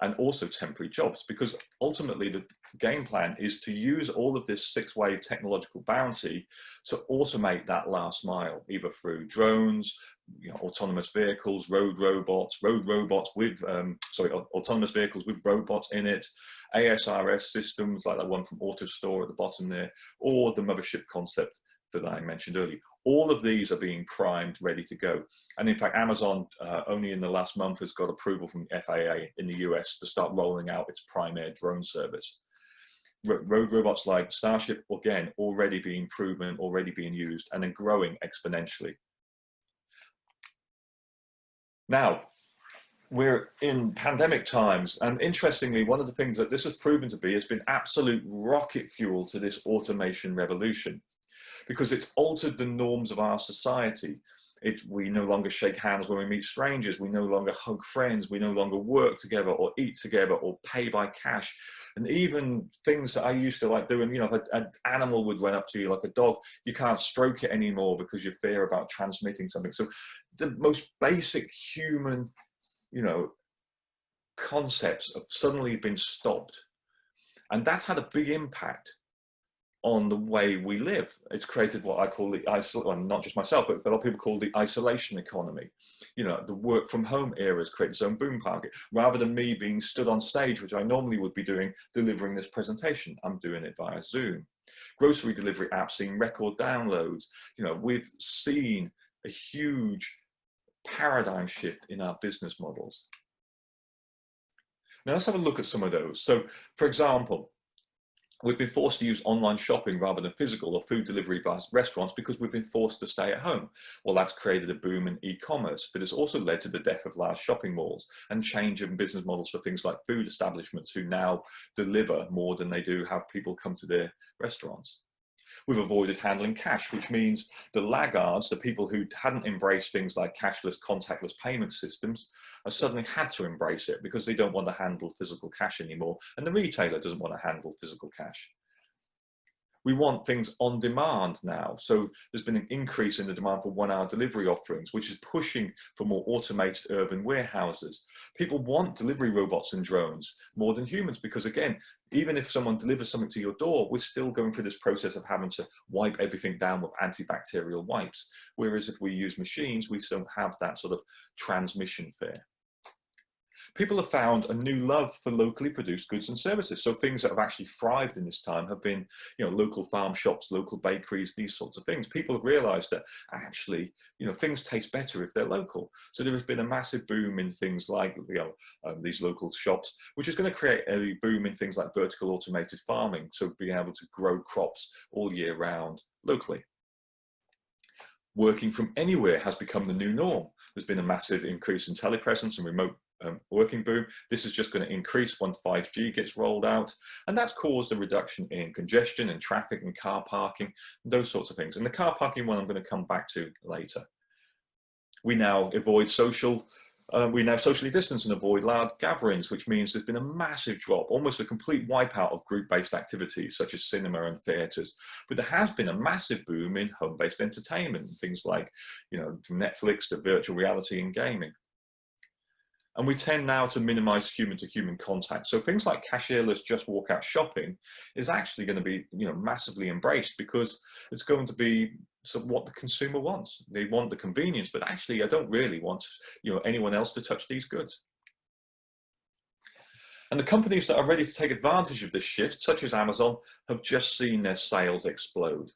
and also temporary jobs, because ultimately the game plan is to use all of this six-wave technological bounty to automate that last mile, either through drones, autonomous vehicles, robots with, autonomous vehicles with robots in it, ASRS systems like that one from AutoStore at the bottom there, or the mothership concept that I mentioned earlier. All of these are being primed, ready to go. And in fact, Amazon only in the last month has got approval from the FAA in the US to start rolling out its Prime Air drone service. Road robots like Starship, again, already being proven, already being used, and then growing exponentially. Now, we're in pandemic times, and interestingly, one of the things that this has proven to be has been absolute rocket fuel to this automation revolution, because it's altered the norms of our society. We no longer shake hands when we meet strangers. We no longer hug friends. We no longer work together or eat together or pay by cash. And even things that I used to like doing, if an animal would run up to you like a dog, you can't stroke it anymore because you fear about transmitting something. So the most basic human, concepts have suddenly been stopped. And that's had a big impact on the way we live. It's created what I call not just myself, but a lot of people call the isolation economy. The work from home era has created its own boom market. Rather than me being stood on stage, which I normally would be doing, delivering this presentation, I'm doing it via Zoom. Grocery delivery apps seeing record downloads. We've seen a huge paradigm shift in our business models. Now let's have a look at some of those. So, for example, we've been forced to use online shopping rather than physical or food delivery via restaurants because we've been forced to stay at home. Well, that's created a boom in e-commerce, but it's also led to the death of large shopping malls and change in business models for things like food establishments who now deliver more than they do have people come to their restaurants. We've avoided handling cash, which means the laggards, the people who hadn't embraced things like cashless, contactless payment systems, have suddenly had to embrace it because they don't want to handle physical cash anymore, and the retailer doesn't want to handle physical cash. We want things on demand now. So there's been an increase in the demand for 1-hour delivery offerings, which is pushing for more automated urban warehouses. People want delivery robots and drones more than humans because, again, even if someone delivers something to your door, we're still going through this process of having to wipe everything down with antibacterial wipes. Whereas if we use machines, we don't have that sort of transmission fear. People have found a new love for locally produced goods and services. So things that have actually thrived in this time have been, local farm shops, local bakeries, these sorts of things. People have realized that actually, things taste better if they're local. So there has been a massive boom in things like, these local shops, which is going to create a boom in things like vertical automated farming. So being able to grow crops all year round locally. Working from anywhere has become the new norm. There's been a massive increase in telepresence and remote working boom. This is just going to increase once 5G gets rolled out, and that's caused a reduction in congestion and traffic and car parking, those sorts of things. And the car parking one I'm going to come back to later. We now socially distance and avoid loud gatherings, which means there's been a massive drop, almost a complete wipeout of group-based activities such as cinema and theatres. But there has been a massive boom in home-based entertainment, things like, from Netflix to virtual reality and gaming. And we tend now to minimize human-to-human contact. So things like cashierless just walk out shopping is actually going to be, massively embraced because it's going to be what the consumer wants. They want the convenience, but actually I don't really want, anyone else to touch these goods. And the companies that are ready to take advantage of this shift, such as Amazon, have just seen their sales explode.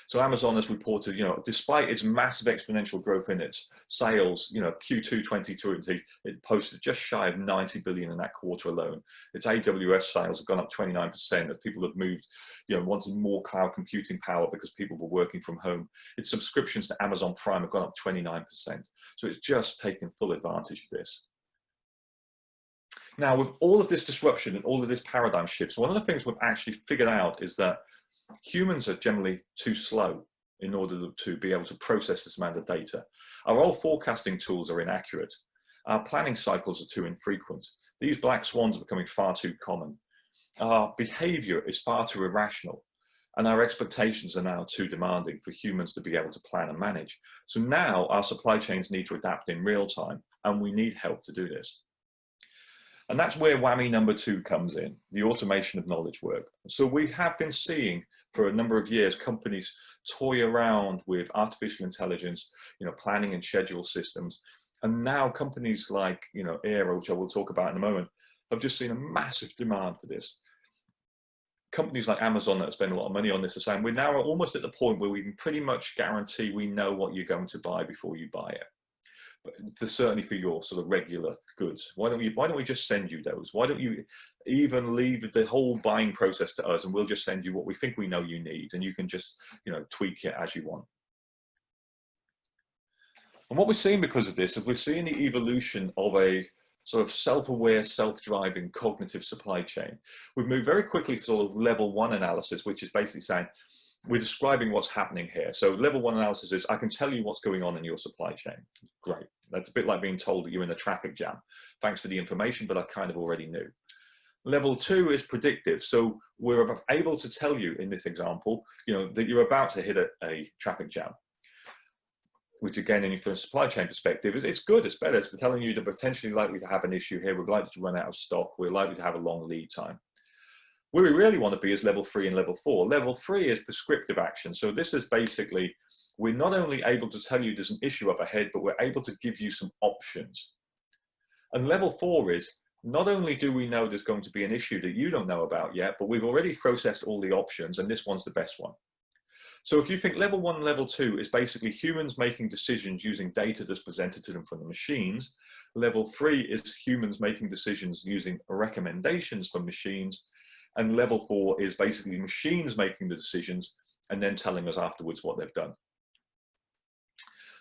So Amazon has reported, despite its massive exponential growth in its sales, Q2 2020, it posted just shy of 90 billion in that quarter alone. Its AWS sales have gone up 29% as people have moved, wanted more cloud computing power because people were working from home. Its subscriptions to Amazon Prime have gone up 29%. So it's just taken full advantage of this. Now, with all of this disruption and all of this paradigm shifts, one of the things we've actually figured out is that humans are generally too slow in order to be able to process this amount of data. Our old forecasting tools are inaccurate. Our planning cycles are too infrequent. These black swans are becoming far too common. Our behavior is far too irrational, and our expectations are now too demanding for humans to be able to plan and manage. So now our supply chains need to adapt in real time, and we need help to do this. And that's where whammy number 2 comes in, the automation of knowledge work. So we have been seeing for a number of years companies toy around with artificial intelligence, planning and schedule systems. And now companies like, Era, which I will talk about in a moment, have just seen a massive demand for this. Companies like Amazon that spend a lot of money on this are saying we're now almost at the point where we can pretty much guarantee we know what you're going to buy before you buy it. But certainly for your sort of regular goods, why don't we just send you those? Why don't you even leave the whole buying process to us, and we'll just send you what we think we know you need, and you can just tweak it as you want. And what we're seeing because of this is we're seeing the evolution of a sort of self-aware, self-driving cognitive supply chain. We've moved very quickly to sort of level 1 analysis, which is basically saying we're describing what's happening here. So level 1 analysis is I can tell you what's going on in your supply chain. Great. That's a bit like being told that you're in a traffic jam. Thanks for the information, but I kind of already knew. Level 2 is predictive. So we're able to tell you in this example, that you're about to hit a traffic jam, which again, from a supply chain perspective, it's good, it's better. It's telling you they're potentially likely to have an issue here. We're likely to run out of stock. We're likely to have a long lead time. Where we really want to be is level 3 and level 4. Level 3 is prescriptive action. So this is basically, we're not only able to tell you there's an issue up ahead, but we're able to give you some options. And level 4 is, not only do we know there's going to be an issue that you don't know about yet, but we've already processed all the options, and this one's the best one. So if you think level 1 and level 2 is basically humans making decisions using data that's presented to them from the machines, level 3 is humans making decisions using recommendations from machines, and level 4 is basically machines making the decisions and then telling us afterwards what they've done.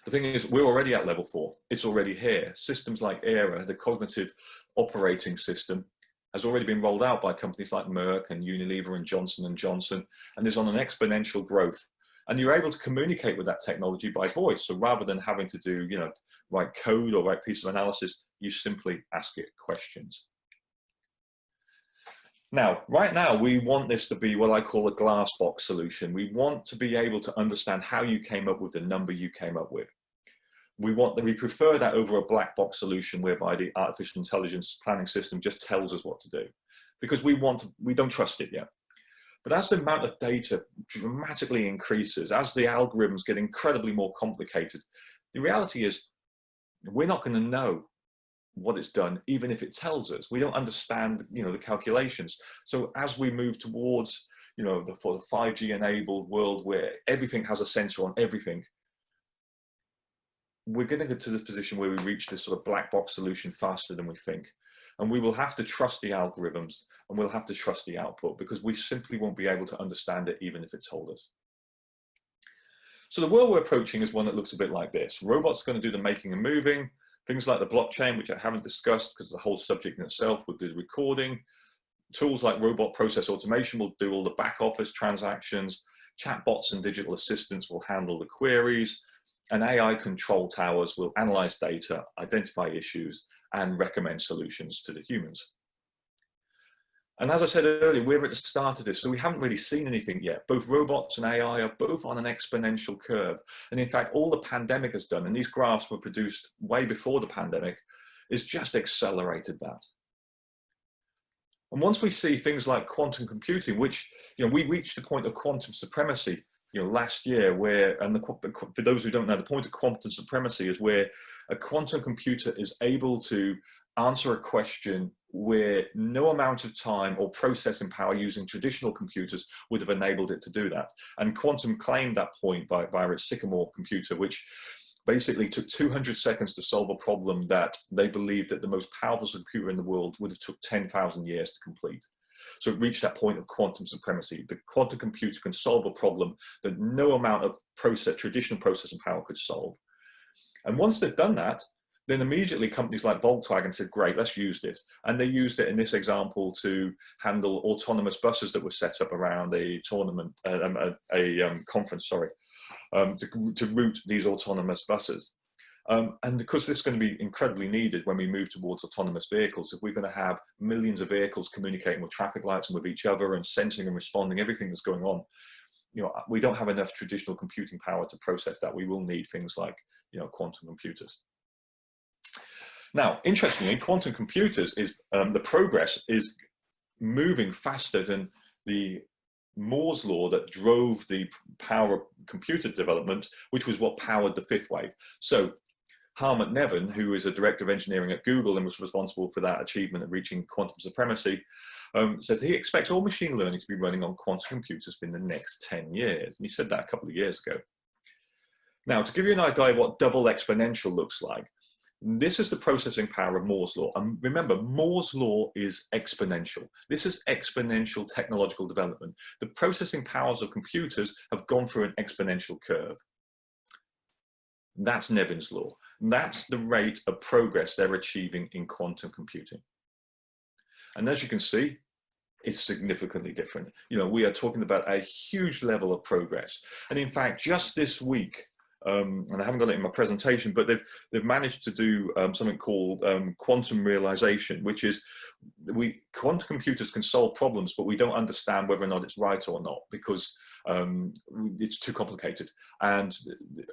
The thing is, we're already at level 4. It's already here. Systems like Era, the cognitive operating system, has already been rolled out by companies like Merck and Unilever and Johnson & Johnson, and is on an exponential growth. And you're able to communicate with that technology by voice. So rather than having to do, write code or write piece of analysis, you simply ask it questions. Now, right now, we want this to be what I call a glass box solution. We want to be able to understand how you came up with the number you came up with. We prefer that over a black box solution whereby the artificial intelligence planning system just tells us what to do, because we don't trust it yet. But as the amount of data dramatically increases, as the algorithms get incredibly more complicated, the reality is we're not going to know what it's done, even if it tells us. We don't understand, the calculations. So as we move towards, the 5G enabled world where everything has a sensor on everything, we're going to get to this position where we reach this sort of black box solution faster than we think. And we will have to trust the algorithms, and we'll have to trust the output, because we simply won't be able to understand it even if it told us. So the world we're approaching is one that looks a bit like this. Robots are going to do the making and moving. Things like the blockchain, which I haven't discussed because the whole subject in itself, will do the recording. Tools like robot process automation will do all the back office transactions. Chatbots and digital assistants will handle the queries. And AI control towers will analyze data, identify issues, and recommend solutions to the humans. And as I said earlier, we're at the start of this, so we haven't really seen anything yet. Both robots and AI are both on an exponential curve. And in fact, all the pandemic has done, and these graphs were produced way before the pandemic, is just accelerated that. And once we see things like quantum computing, which, we reached the point of quantum supremacy, last year, where, and for those who don't know, the point of quantum supremacy is where a quantum computer is able to answer a question where no amount of time or processing power using traditional computers would have enabled it to do that. And Quantum claimed that point by its Sycamore computer, which basically took 200 seconds to solve a problem that they believed that the most powerful computer in the world would have took 10,000 years to complete. So it reached that point of quantum supremacy. The quantum computer can solve a problem that no amount of traditional processing power could solve. And once they've done that, then immediately companies like Volkswagen said, great, let's use this. And they used it in this example to handle autonomous buses that were set up around a tournament, conference, to route these autonomous buses. And because this is going to be incredibly needed when we move towards autonomous vehicles, if we're going to have millions of vehicles communicating with traffic lights and with each other and sensing and responding, everything that's going on, we don't have enough traditional computing power to process that. We will need things like, quantum computers. Now, interestingly, quantum computers is, the progress is moving faster than the Moore's law that drove the power of computer development, which was what powered the fifth wave. So Harmut Nevin, who is a director of engineering at Google and was responsible for that achievement of reaching quantum supremacy, says he expects all machine learning to be running on quantum computers within the next 10 years. And he said that a couple of years ago. Now, to give you an idea of what double exponential looks like, this is the processing power of Moore's law. And remember, Moore's law is exponential. This is exponential technological development. The processing powers of computers have gone through an exponential curve. That's Nevin's law. That's the rate of progress they're achieving in quantum computing. And as you can see, it's significantly different. You know, we are talking about a huge level of progress. And in fact, just this week, and I haven't got it in my presentation, but they've managed to do something called quantum realization, which is quantum computers can solve problems, but we don't understand whether or not it's right or not because it's too complicated. And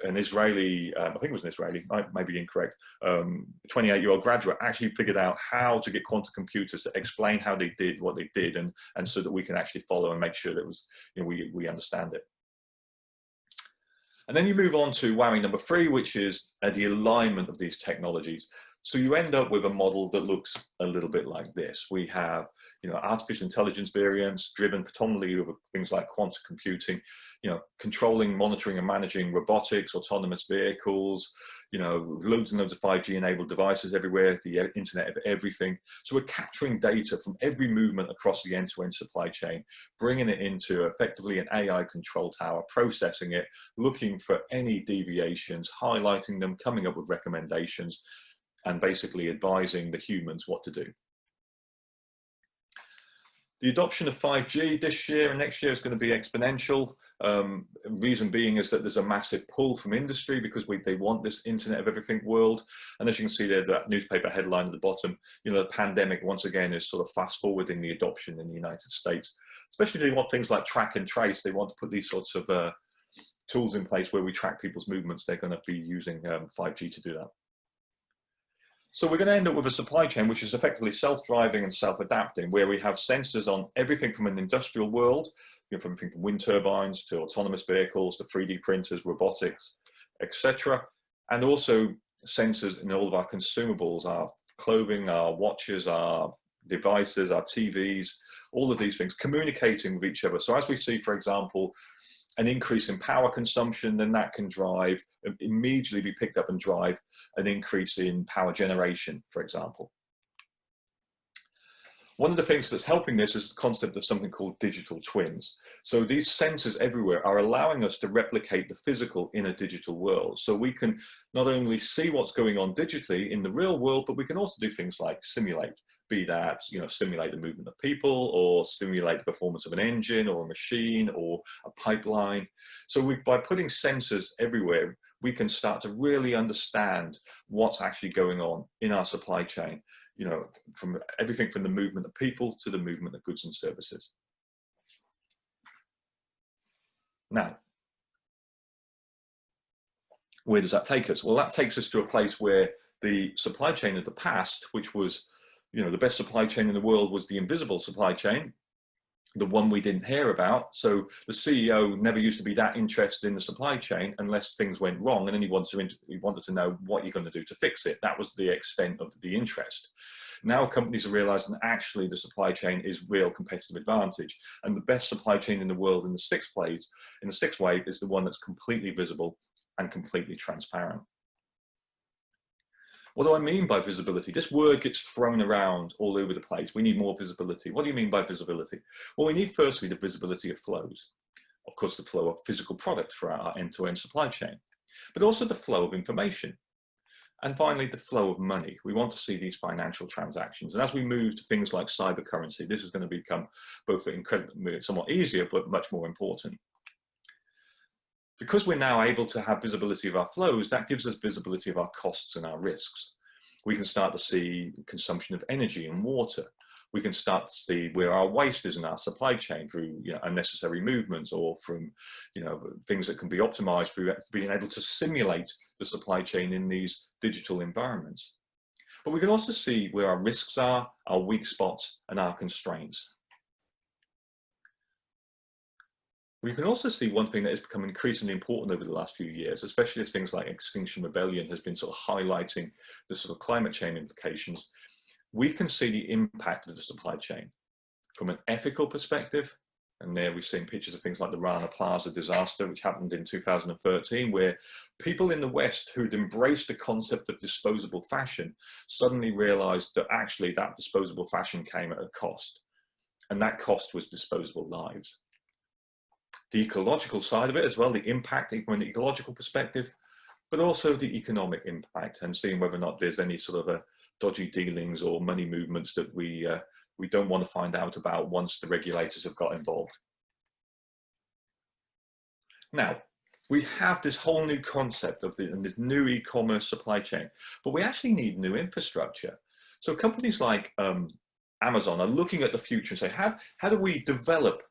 an Israeli, I think it was an Israeli, I may be incorrect, 28-year-old graduate actually figured out how to get quantum computers to explain how they did what they did, and so that we can actually follow and make sure that it was, you know, we understand it. And then you move on to whammy number 3, which is the alignment of these technologies. So you end up with a model that looks a little bit like this. We have, you know, artificial intelligence variants driven predominantly over things like quantum computing, you know, controlling, monitoring and managing robotics, autonomous vehicles, you know, loads and loads of 5G enabled devices everywhere, the internet of everything. So we're capturing data from every movement across the end-to-end supply chain, bringing it into effectively an AI control tower, processing it, looking for any deviations, highlighting them, coming up with recommendations, and basically advising the humans what to do. The adoption of 5G this year and next year is going to be exponential. Reason being is that there's a massive pull from industry because they want this Internet of Everything world. And as you can see there's that newspaper headline at the bottom, you know, the pandemic once again is sort of fast forwarding the adoption in the United States. Especially they want things like track and trace. They want to put these sorts of tools in place where we track people's movements. They're going to be using 5G to do that. So we're going to end up with a supply chain which is effectively self-driving and self-adapting, where we have sensors on everything from an industrial world, you know, from everything from wind turbines to autonomous vehicles to 3D printers, robotics, etc. And also sensors in all of our consumables, our clothing, our watches, our devices, our TVs, all of these things communicating with each other. So as we see, for example, an increase in power consumption, then that can drive, immediately be picked up and drive an increase in power generation, for example. One of the things that's helping this is the concept of something called digital twins. So these sensors everywhere are allowing us to replicate the physical in a digital world. So we can not only see what's going on digitally in the real world, but we can also do things like simulate, be that, you know, simulate the movement of people or simulate the performance of an engine or a machine or a pipeline. So by putting sensors everywhere, we can start to really understand what's actually going on in our supply chain, you know, from everything from the movement of people to the movement of goods and services. Now, where does that take us? Well, that takes us to a place where the supply chain of the past, which was, you know, the best supply chain in the world was the invisible supply chain, the one we didn't hear about. So the CEO never used to be that interested in the supply chain unless things went wrong, and then he wanted to know what you're going to do to fix it. That was the extent of the interest. Now companies are realizing that actually the supply chain is real competitive advantage, and the best supply chain in the world in the sixth wave is the one that's completely visible and completely transparent. What do I mean by visibility? This word gets thrown around all over the place. We need more visibility. What do you mean by visibility? Well, we need firstly the visibility of flows. Of course, the flow of physical product for our end-to-end supply chain, but also the flow of information. And finally, the flow of money. We want to see these financial transactions. And as we move to things like cyber currency, this is going to become both incredibly, somewhat easier, but much more important. Because we're now able to have visibility of our flows, that gives us visibility of our costs and our risks. We can start to see consumption of energy and water. We can start to see where our waste is in our supply chain through, you know, unnecessary movements, or from, you know, things that can be optimized through being able to simulate the supply chain in these digital environments. But we can also see where our risks are, our weak spots, and our constraints. We can also see one thing that has become increasingly important over the last few years, especially as things like Extinction Rebellion has been sort of highlighting the sort of climate change implications. We can see the impact of the supply chain from an ethical perspective. And there we've seen pictures of things like the Rana Plaza disaster, which happened in 2013, where people in the West who'd embraced the concept of disposable fashion suddenly realized that actually that disposable fashion came at a cost. And that cost was disposable lives. The ecological side of it as well, the impact from an ecological perspective, but also the economic impact, and seeing whether or not there's any sort of dodgy dealings or money movements that we don't want to find out about once the regulators have got involved. Now, we have this whole new concept of this new e-commerce supply chain, but we actually need new infrastructure. So companies like Amazon are looking at the future and say, how do we develop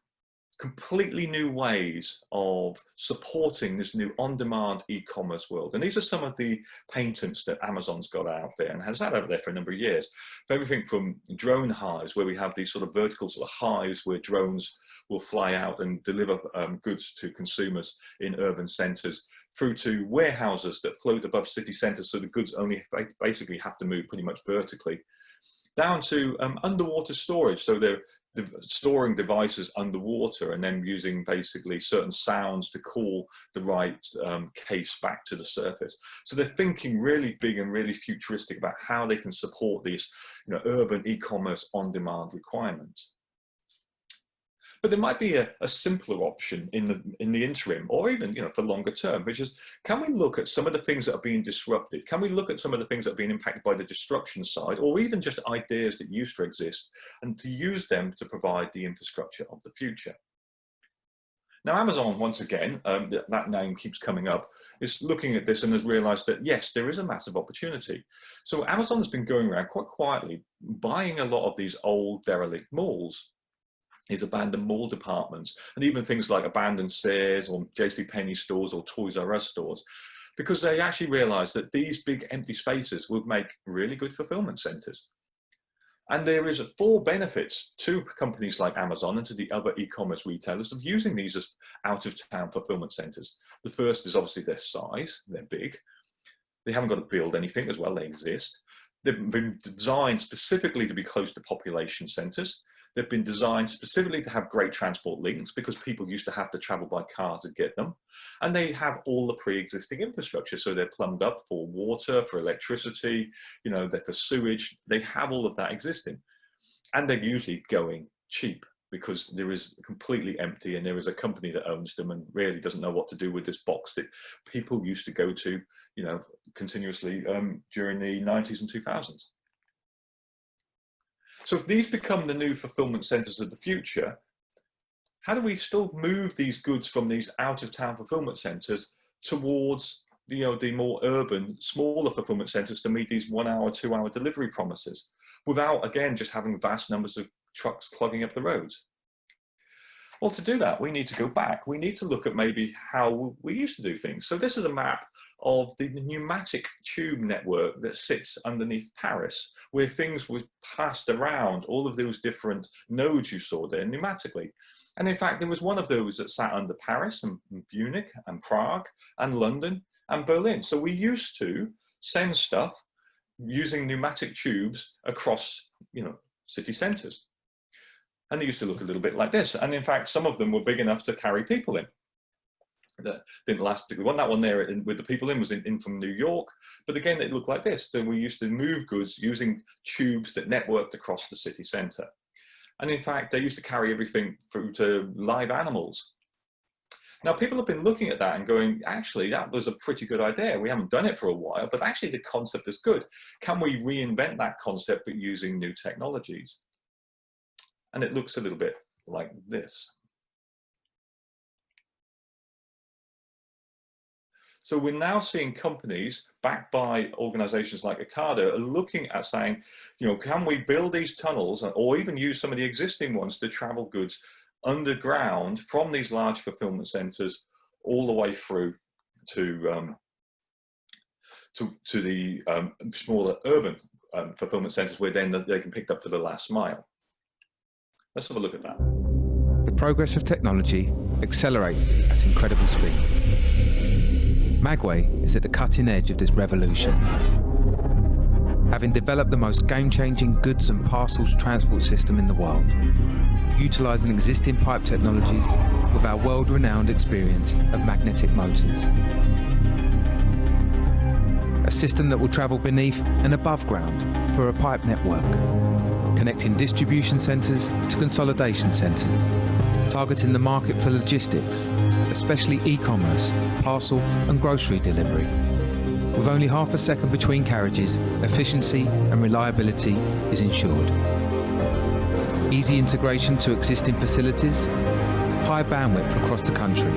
completely new ways of supporting this new on-demand e-commerce world? And these are some of the patents that Amazon's got out there and has had over there for a number of years. For everything from drone hives, where we have these sort of vertical sort of hives where drones will fly out and deliver goods to consumers in urban centres, through to warehouses that float above city centres, so the goods only basically have to move pretty much vertically, down to underwater storage. So they're storing devices underwater and then using basically certain sounds to call the right case back to the surface. So they're thinking really big and really futuristic about how they can support these, urban e-commerce on-demand requirements. But there might be a simpler option in the interim, or even for longer term, which is, can we look at some of the things that are being disrupted? Can we look at some of the things that are being impacted by the destruction side, or even just ideas that used to exist, and to use them to provide the infrastructure of the future? Now, Amazon, once again, that name keeps coming up, is looking at this and has realized that, yes, there is a massive opportunity. So Amazon has been going around quite quietly, buying a lot of these old derelict malls, these abandoned mall departments, and even things like abandoned Sears or JCPenney stores or Toys R Us stores, because they actually realized that these big empty spaces would make really good fulfillment centers. And there is 4 benefits to companies like Amazon and to the other e-commerce retailers of using these as out-of-town fulfillment centers. The first is obviously their size. They're big. They haven't got to build anything as well. They exist. They've been designed specifically to be close to population centers. They've been designed specifically to have great transport links, because people used to have to travel by car to get them. And they have all the pre-existing infrastructure. So they're plumbed up for water, for electricity, they're for sewage. They have all of that existing. And they're usually going cheap, because there is completely empty, and there is a company that owns them and really doesn't know what to do with this box that people used to go to, continuously during the 90s and 2000s. So if these become the new fulfillment centers of the future, how do we still move these goods from these out-of-town fulfillment centers towards the more urban, smaller fulfillment centers to meet these 1 hour, 2 hour delivery promises, without, again, just having vast numbers of trucks clogging up the roads? Well, to do that, we need to go back. We need to look at maybe how we used to do things. So this is a map of the pneumatic tube network that sits underneath Paris, where things were passed around, all of those different nodes you saw there pneumatically. And in fact, there was one of those that sat under Paris and Munich and Prague and London and Berlin. So we used to send stuff using pneumatic tubes across, city centers. And they used to look a little bit like this. And in fact, some of them were big enough to carry people in. That didn't last particularly. That one there with the people in was in from New York. But again, it looked like this. So we used to move goods using tubes that networked across the city center. And in fact, they used to carry everything through to live animals. Now, people have been looking at that and going, actually, that was a pretty good idea. We haven't done it for a while, but actually the concept is good. Can we reinvent that concept but using new technologies? And it looks a little bit like this. So we're now seeing companies backed by organizations like Ocado are looking at saying, can we build these tunnels or even use some of the existing ones to travel goods underground from these large fulfillment centers all the way through to the smaller urban fulfillment centers where then they can pick up for the last mile. Let's have a look at that. The progress of technology accelerates at incredible speed. Magway is at the cutting edge of this revolution. Having developed the most game-changing goods and parcels transport system in the world, utilising existing pipe technologies with our world-renowned experience of magnetic motors. A system that will travel beneath and above ground for a pipe network, connecting distribution centres to consolidation centres, targeting the market for logistics, especially e-commerce, parcel and grocery delivery. With only half a second between carriages, efficiency and reliability is ensured. Easy integration to existing facilities, high bandwidth across the country,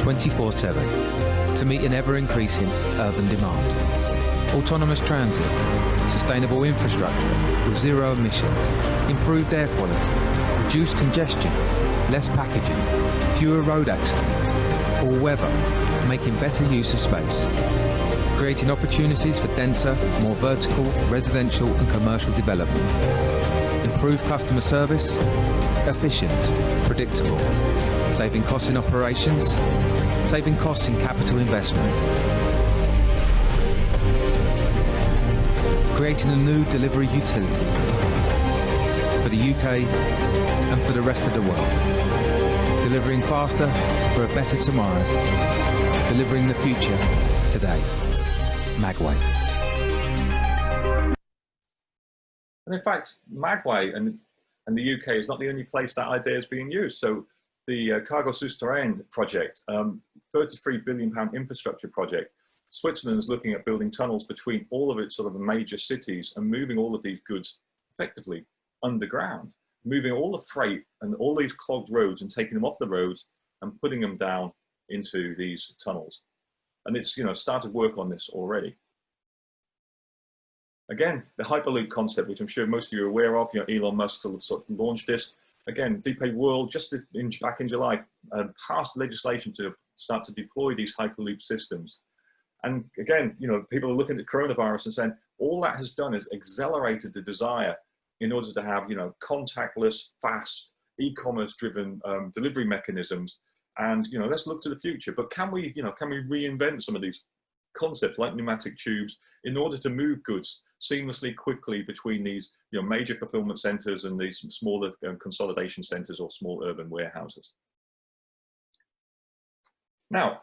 24/7, to meet an ever-increasing urban demand. Autonomous transit, sustainable infrastructure with zero emissions, improved air quality, reduced congestion, less packaging, fewer road accidents, all weather, making better use of space, creating opportunities for denser, more vertical, residential and commercial development, improved customer service, efficient, predictable, saving costs in operations, saving costs in capital investment, creating a new delivery utility for the UK and for the rest of the world, delivering faster for a better tomorrow, delivering the future today. Magway. And in fact, Magway and the UK is not the only place that idea is being used. So the Cargo Souterrain project, £33 billion infrastructure project, Switzerland is looking at building tunnels between all of its sort of major cities and moving all of these goods effectively underground, moving all the freight and all these clogged roads and taking them off the roads and putting them down into these tunnels. And it's, started work on this already. Again, the Hyperloop concept, which I'm sure most of you are aware of, Elon Musk sort of launched this. Again, DP World, just back in July, passed legislation to start to deploy these Hyperloop systems. And again, people are looking at coronavirus and saying, all that has done is accelerated the desire in order to have, contactless, fast, e-commerce driven delivery mechanisms. And, let's look to the future. But can we reinvent some of these concepts like pneumatic tubes in order to move goods seamlessly, quickly between these major fulfillment centers and these smaller consolidation centers or small urban warehouses? Now,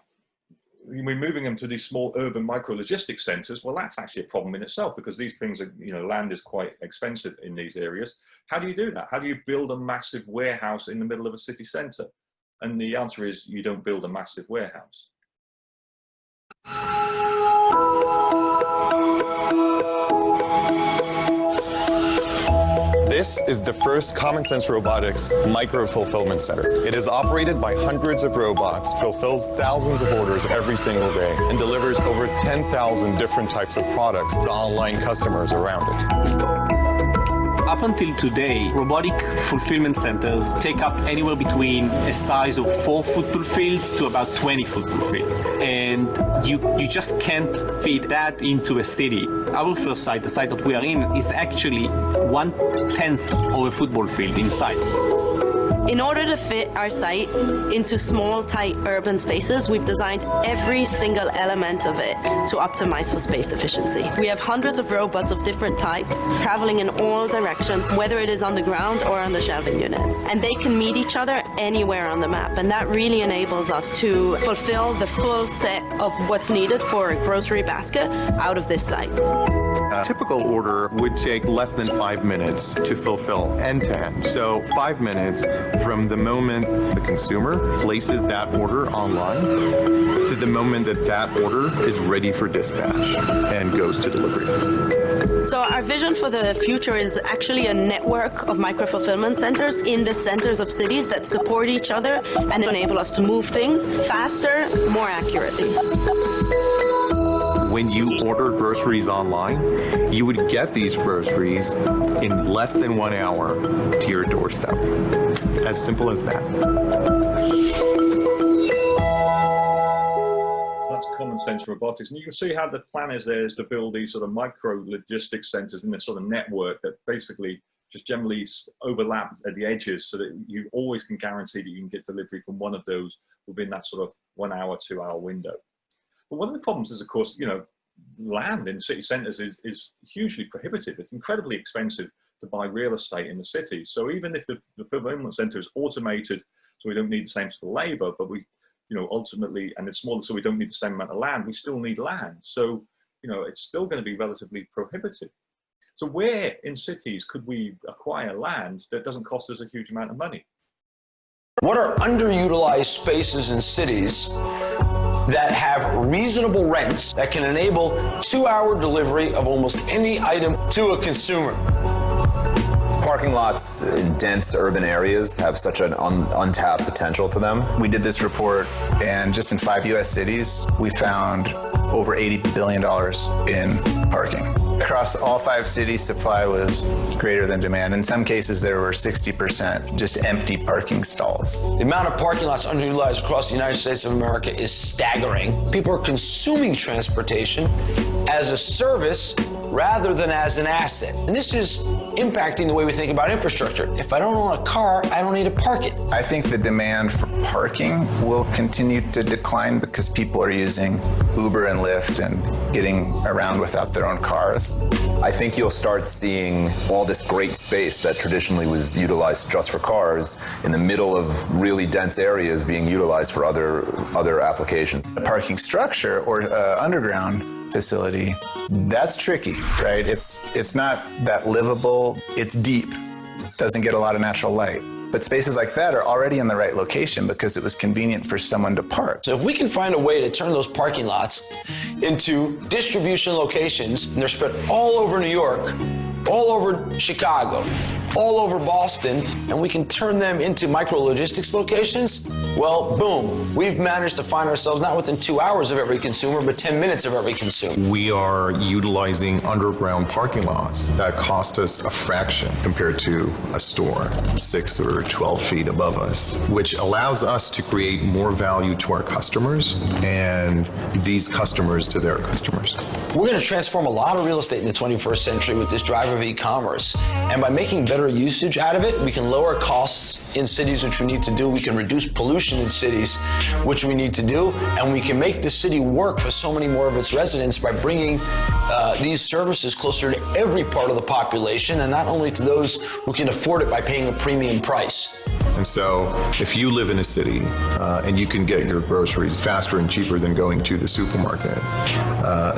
we're moving them to these small urban micro logistics centers. Well, that's actually a problem in itself because these things are, land is quite expensive in these areas. How do you do that? How do you build a massive warehouse in the middle of a city center? And the answer is you don't build a massive warehouse. This is the first Common Sense Robotics micro-fulfillment center. It is operated by hundreds of robots, fulfills thousands of orders every single day, and delivers over 10,000 different types of products to online customers around it. Up until today, robotic fulfillment centers take up anywhere between a size of 4 football fields to about 20 football fields. And you just can't fit that into a city. Our first site, the site that we are in, is actually 1/10 of a football field in size. In order to fit our site into small, tight urban spaces, we've designed every single element of it to optimize for space efficiency. We have hundreds of robots of different types traveling in all directions, whether it is on the ground or on the shelving units. And they can meet each other anywhere on the map. And that really enables us to fulfill the full set of what's needed for a grocery basket out of this site. A typical order would take less than 5 minutes to fulfill end-to-end. So 5 minutes from the moment the consumer places that order online to the moment that that order is ready for dispatch and goes to delivery. So our vision for the future is actually a network of micro-fulfillment centers in the centers of cities that support each other and enable us to move things faster, more accurately. When you order groceries online, you would get these groceries in less than 1 hour to your doorstep. As simple as that. That's common sense robotics. And you can see how the plan is there is to build these sort of micro logistics centers in this sort of network that basically just generally overlap at the edges, so that you always can guarantee that you can get delivery from one of those within that sort of 1 hour, 2 hour window. But one of the problems is, of course, you know, land in city centers is hugely prohibitive. It's incredibly expensive to buy real estate in the city. So even if the fulfillment center is automated, so we don't need the same sort of labor, but we, you know, ultimately, and it's smaller, so we don't need the same amount of land, we still need land. So, you know, it's still going to be relatively prohibitive. So where in cities could we acquire land that doesn't cost us a huge amount of money? What are underutilized spaces in cities that have reasonable rents that can enable 2-hour delivery of almost any item to a consumer? Parking lots in dense urban areas have such an untapped potential to them. We did this report, and just in 5 U.S. cities, we found over $80 billion in parking. Across all 5 cities, supply was greater than demand. In some cases, there were 60% just empty parking stalls. The amount of parking lots underutilized across the United States of America is staggering. People are consuming transportation as a service rather than as an asset. And this is impacting the way we think about infrastructure. If I don't own a car, I don't need to park it. I think the demand for parking will continue to decline because people are using Uber and Lyft and getting around without their own cars. I think you'll start seeing all this great space that traditionally was utilized just for cars in the middle of really dense areas being utilized for other applications. A parking structure or underground facility, that's tricky, right? It's not that livable. It's deep, doesn't get a lot of natural light. But spaces like that are already in the right location because it was convenient for someone to park. So if we can find a way to turn those parking lots into distribution locations, and they're spread all over New York, all over Chicago, all over Boston, and we can turn them into micro logistics locations, well, boom, we've managed to find ourselves not within 2 hours of every consumer, but 10 minutes of every consumer. We are utilizing underground parking lots that cost us a fraction compared to a store 6 or 12 feet above us, which allows us to create more value to our customers and these customers to their customers. We're going to transform a lot of real estate in the 21st century with this drive of e-commerce. And by making better usage out of it, we can lower costs in cities, which we need to do. We can reduce pollution in cities, which we need to do. And we can make the city work for so many more of its residents by bringing these services closer to every part of the population, and not only to those who can afford it by paying a premium price. And so if you live in a city and you can get your groceries faster and cheaper than going to the supermarket,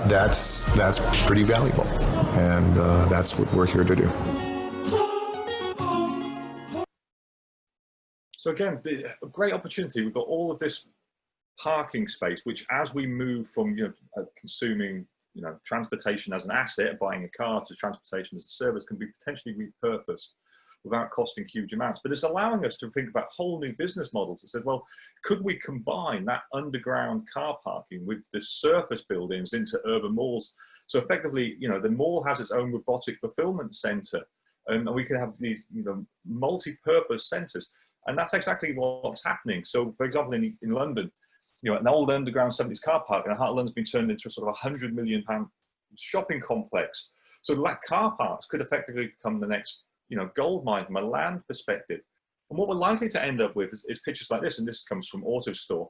that's pretty valuable. And that's what we're here to do. So again, a great opportunity. We've got all of this parking space, which as we move from consuming transportation as an asset, buying a car, to transportation as a service, can be potentially repurposed without costing huge amounts. But it's allowing us to think about whole new business models. It said, well, could we combine that underground car parking with the surface buildings into urban malls? So effectively, the mall has its own robotic fulfillment center, and we can have these multi-purpose centers. And that's exactly what's happening. So for example, in London, an old underground 70s car park in the heart of London's been turned into a sort of £100 million shopping complex. So that car parks could effectively become the next gold mine from a land perspective. And what we're likely to end up with is pictures like this, and this comes from AutoStore,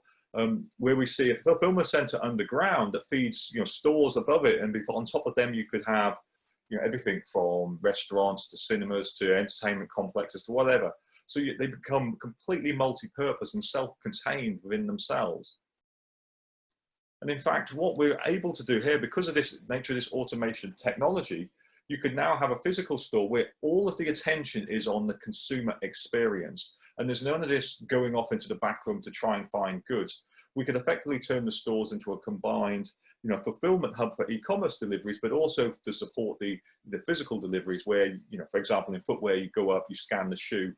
where we see a fulfillment center underground that feeds stores above it, and on top of them you could have everything from restaurants to cinemas to entertainment complexes to whatever. So they become completely multi-purpose and self-contained within themselves. And in fact, what we're able to do here, because of this nature of this automation technology, you could now have a physical store where all of the attention is on the consumer experience. And there's none of this going off into the back room to try and find goods. We could effectively turn the stores into a combined fulfillment hub for e-commerce deliveries, but also to support the physical deliveries where, for example, in footwear, you go up, you scan the shoe,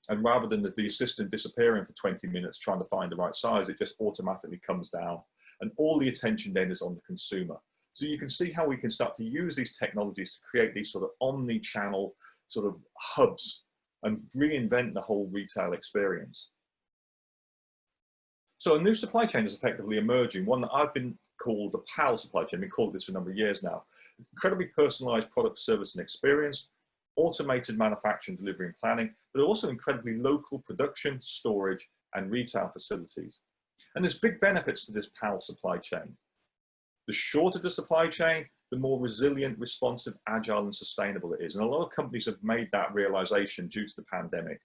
and rather than the assistant disappearing for 20 minutes trying to find the right size, it just automatically comes down. And all the attention then is on the consumer. So you can see how we can start to use these technologies to create these sort of omni-channel sort of hubs and reinvent the whole retail experience. So a new supply chain is effectively emerging, one that I've been called the PAL supply chain. I've been called this for a number of years now. Incredibly personalized product, service, and experience, automated manufacturing, delivery, and planning, but also incredibly local production, storage, and retail facilities. And there's big benefits to this PAL supply chain. The shorter the supply chain, the more resilient, responsive, agile, and sustainable it is. And a lot of companies have made that realization due to the pandemic.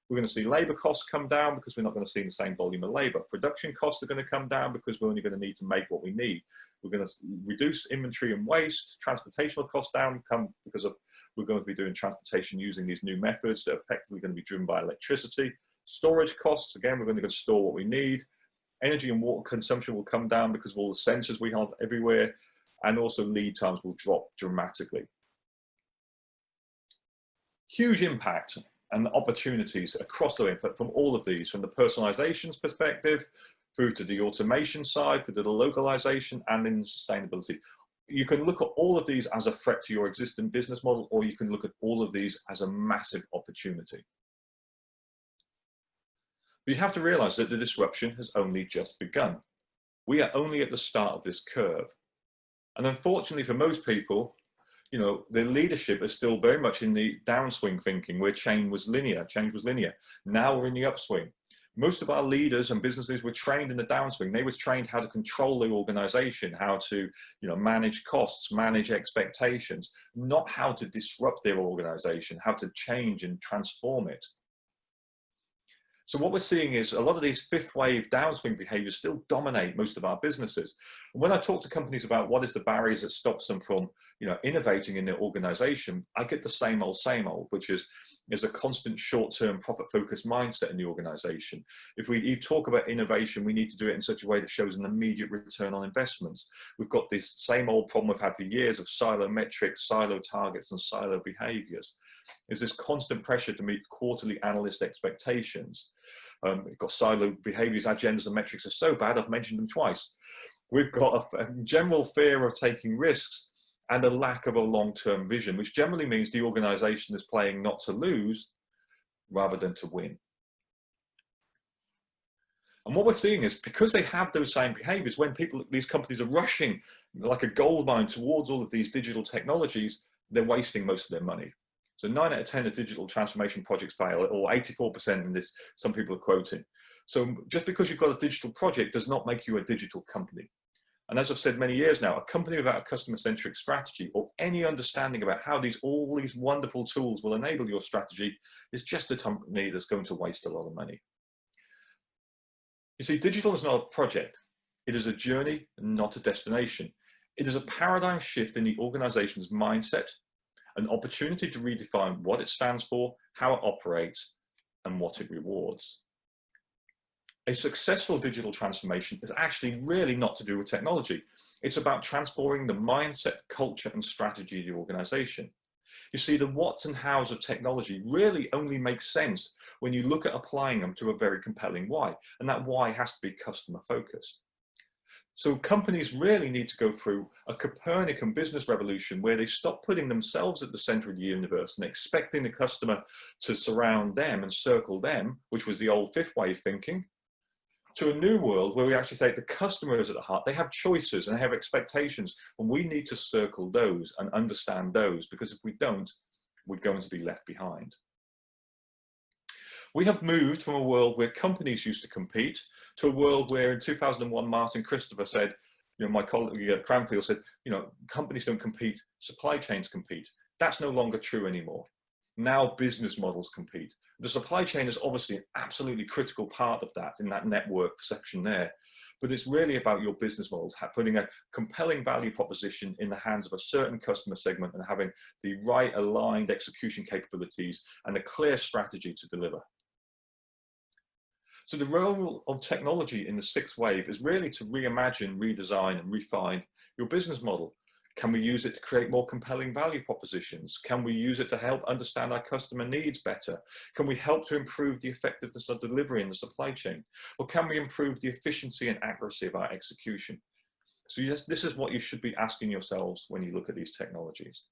We're going to see labor costs come down because we're not going to see the same volume of labor. Production costs are going to come down because we're only going to need to make what we need. We're going to reduce inventory and waste. Transportational costs down because we're going to be doing transportation using these new methods that are effectively going to be driven by electricity. Storage costs, again, we're going to store what we need. Energy and water consumption will come down because of all the sensors we have everywhere, and also lead times will drop dramatically. Huge impact and opportunities across the way from all of these, from the personalizations perspective, through to the automation side, through to the localization, and in sustainability. You can look at all of these as a threat to your existing business model, or you can look at all of these as a massive opportunity. But you have to realize that the disruption has only just begun. We are only at the start of this curve. And unfortunately for most people, you know, their leadership is still very much in the downswing thinking where change was linear. Now we're in the upswing. Most of our leaders and businesses were trained in the downswing. They were trained how to control their organization, how to, you know, manage costs, manage expectations, not how to disrupt their organization, how to change and transform it. So what we're seeing is a lot of these fifth wave downswing behaviors still dominate most of our businesses. And when I talk to companies about what is the barriers that stops them from, you know, innovating in their organization, I get the same old, which is there's a constant short-term profit-focused mindset in the organization. If we talk about innovation, we need to do it in such a way that shows an immediate return on investments. We've got this same old problem we've had for years of silo metrics, silo targets, and silo behaviors. There's this constant pressure to meet quarterly analyst expectations. We've got silo behaviors, agendas, and metrics are so bad, I've mentioned them twice. We've got a general fear of taking risks and a lack of a long-term vision, which generally means the organization is playing not to lose rather than to win. And what we're seeing is because they have those same behaviors, when these companies are rushing like a gold mine towards all of these digital technologies, they're wasting most of their money. So 9 out of 10 of digital transformation projects fail, or 84% in this, some people are quoting. So just because you've got a digital project does not make you a digital company. And as I've said many years now, a company without a customer-centric strategy or any understanding about how all these wonderful tools will enable your strategy is just a company that's going to waste a lot of money. You see, digital is not a project. It is a journey, not a destination. It is a paradigm shift in the organization's mindset, an opportunity to redefine what it stands for, how it operates, and what it rewards. A successful digital transformation is actually really not to do with technology. It's about transforming the mindset, culture, and strategy of the organization. You see, the whats and hows of technology really only make sense when you look at applying them to a very compelling why, and that why has to be customer focused. So companies really need to go through a Copernican business revolution where they stop putting themselves at the center of the universe and expecting the customer to surround them and circle them, which was the old fifth wave thinking, to a new world where we actually say the customer is at the heart. They have choices and they have expectations, and we need to circle those and understand those, because if we don't, we're going to be left behind. We have moved from a world where companies used to compete to a world where in 2001, Martin Christopher said, you know, my colleague Cranfield said, you know, companies don't compete, supply chains compete. That's no longer true anymore. Now business models compete. The supply chain is obviously an absolutely critical part of that in that network section there, but it's really about your business models, putting a compelling value proposition in the hands of a certain customer segment and having the right aligned execution capabilities and a clear strategy to deliver. So the role of technology in the sixth wave is really to reimagine, redesign, and refine your business model. Can we use it to create more compelling value propositions? Can we use it to help understand our customer needs better? Can we help to improve the effectiveness of delivery in the supply chain? Or can we improve the efficiency and accuracy of our execution? So yes, this is what you should be asking yourselves when you look at these technologies.